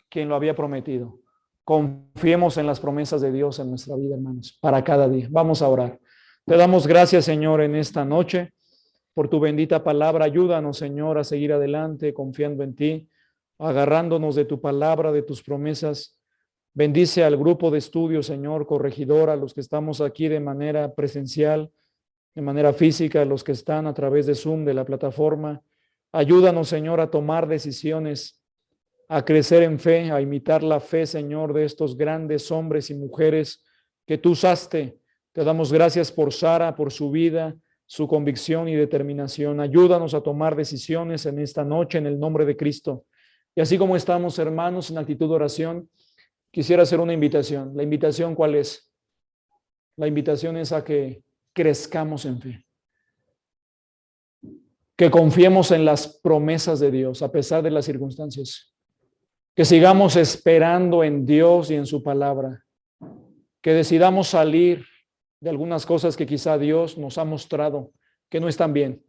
quien lo había prometido. Confiemos en las promesas de Dios en nuestra vida, hermanos, para cada día. Vamos a orar. Te damos gracias, Señor, en esta noche por tu bendita palabra. Ayúdanos, Señor, a seguir adelante confiando en ti, agarrándonos de tu palabra, de tus promesas. Bendice al grupo de estudio, Señor, corregidor, a los que estamos aquí de manera presencial, de manera física, a los que están a través de Zoom, de la plataforma. Ayúdanos, Señor, a tomar decisiones, a crecer en fe, a imitar la fe, Señor, de estos grandes hombres y mujeres que tú usaste. Te damos gracias por Sara, por su vida, su convicción y determinación. Ayúdanos a tomar decisiones en esta noche en el nombre de Cristo. Y así como estamos, hermanos, en actitud de oración, quisiera hacer una invitación. ¿La invitación cuál es? La invitación es a que crezcamos en fe. Que confiemos en las promesas de Dios a pesar de las circunstancias. Que sigamos esperando en Dios y en su palabra. Que decidamos salir de algunas cosas que quizá Dios nos ha mostrado que no están bien.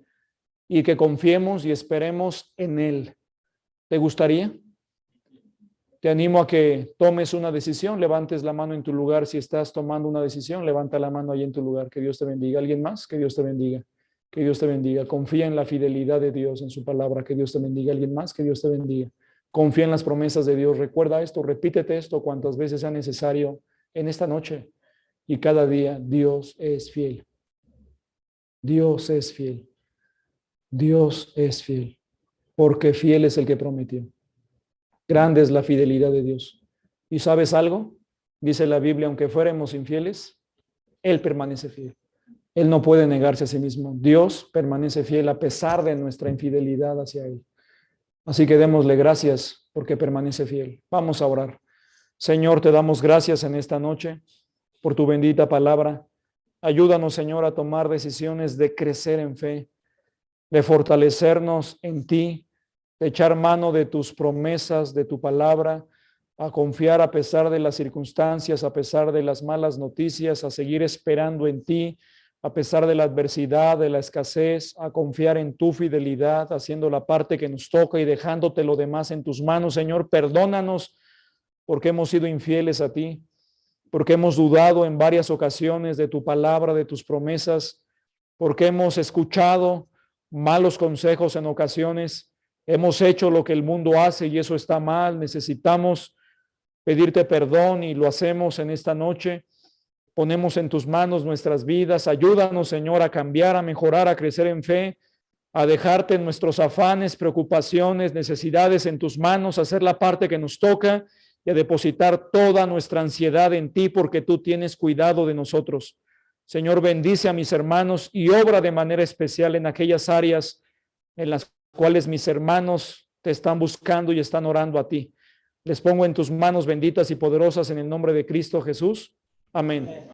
Y que confiemos y esperemos en Él. ¿Te gustaría? Te animo a que tomes una decisión, levantes la mano en tu lugar. Si estás tomando una decisión, levanta la mano ahí en tu lugar. Que Dios te bendiga. ¿Alguien más? Que Dios te bendiga. Que Dios te bendiga. Confía en la fidelidad de Dios, en su palabra. Que Dios te bendiga. ¿Alguien más? Que Dios te bendiga. Confía en las promesas de Dios. Recuerda esto, repítete esto cuantas veces sea necesario en esta noche. Y cada día Dios es fiel. Dios es fiel. Dios es fiel. Porque fiel es el que prometió. Grande es la fidelidad de Dios. ¿Y sabes algo? Dice la Biblia, aunque fuéramos infieles, Él permanece fiel. Él no puede negarse a sí mismo. Dios permanece fiel a pesar de nuestra infidelidad hacia Él. Así que démosle gracias porque permanece fiel. Vamos a orar. Señor, te damos gracias en esta noche por tu bendita palabra. Ayúdanos, Señor, a tomar decisiones de crecer en fe, de fortalecernos en ti, de echar mano de tus promesas, de tu palabra, a confiar a pesar de las circunstancias, a pesar de las malas noticias, a seguir esperando en ti, a pesar de la adversidad, de la escasez, a confiar en tu fidelidad, haciendo la parte que nos toca y dejándote lo demás en tus manos. Señor, perdónanos porque hemos sido infieles a ti, porque hemos dudado en varias ocasiones de tu palabra, de tus promesas, porque hemos escuchado malos consejos en ocasiones, hemos hecho lo que el mundo hace y eso está mal. Necesitamos pedirte perdón y lo hacemos en esta noche. Ponemos en tus manos nuestras vidas. Ayúdanos, Señor, a cambiar, a mejorar, a crecer en fe, a dejarte nuestros afanes, preocupaciones, necesidades en tus manos, a hacer la parte que nos toca y a depositar toda nuestra ansiedad en ti, porque tú tienes cuidado de nosotros. Señor, bendice a mis hermanos y obra de manera especial en aquellas áreas en las cuales mis hermanos te están buscando y están orando a ti. Les pongo en tus manos benditas y poderosas en el nombre de Cristo Jesús. Amén.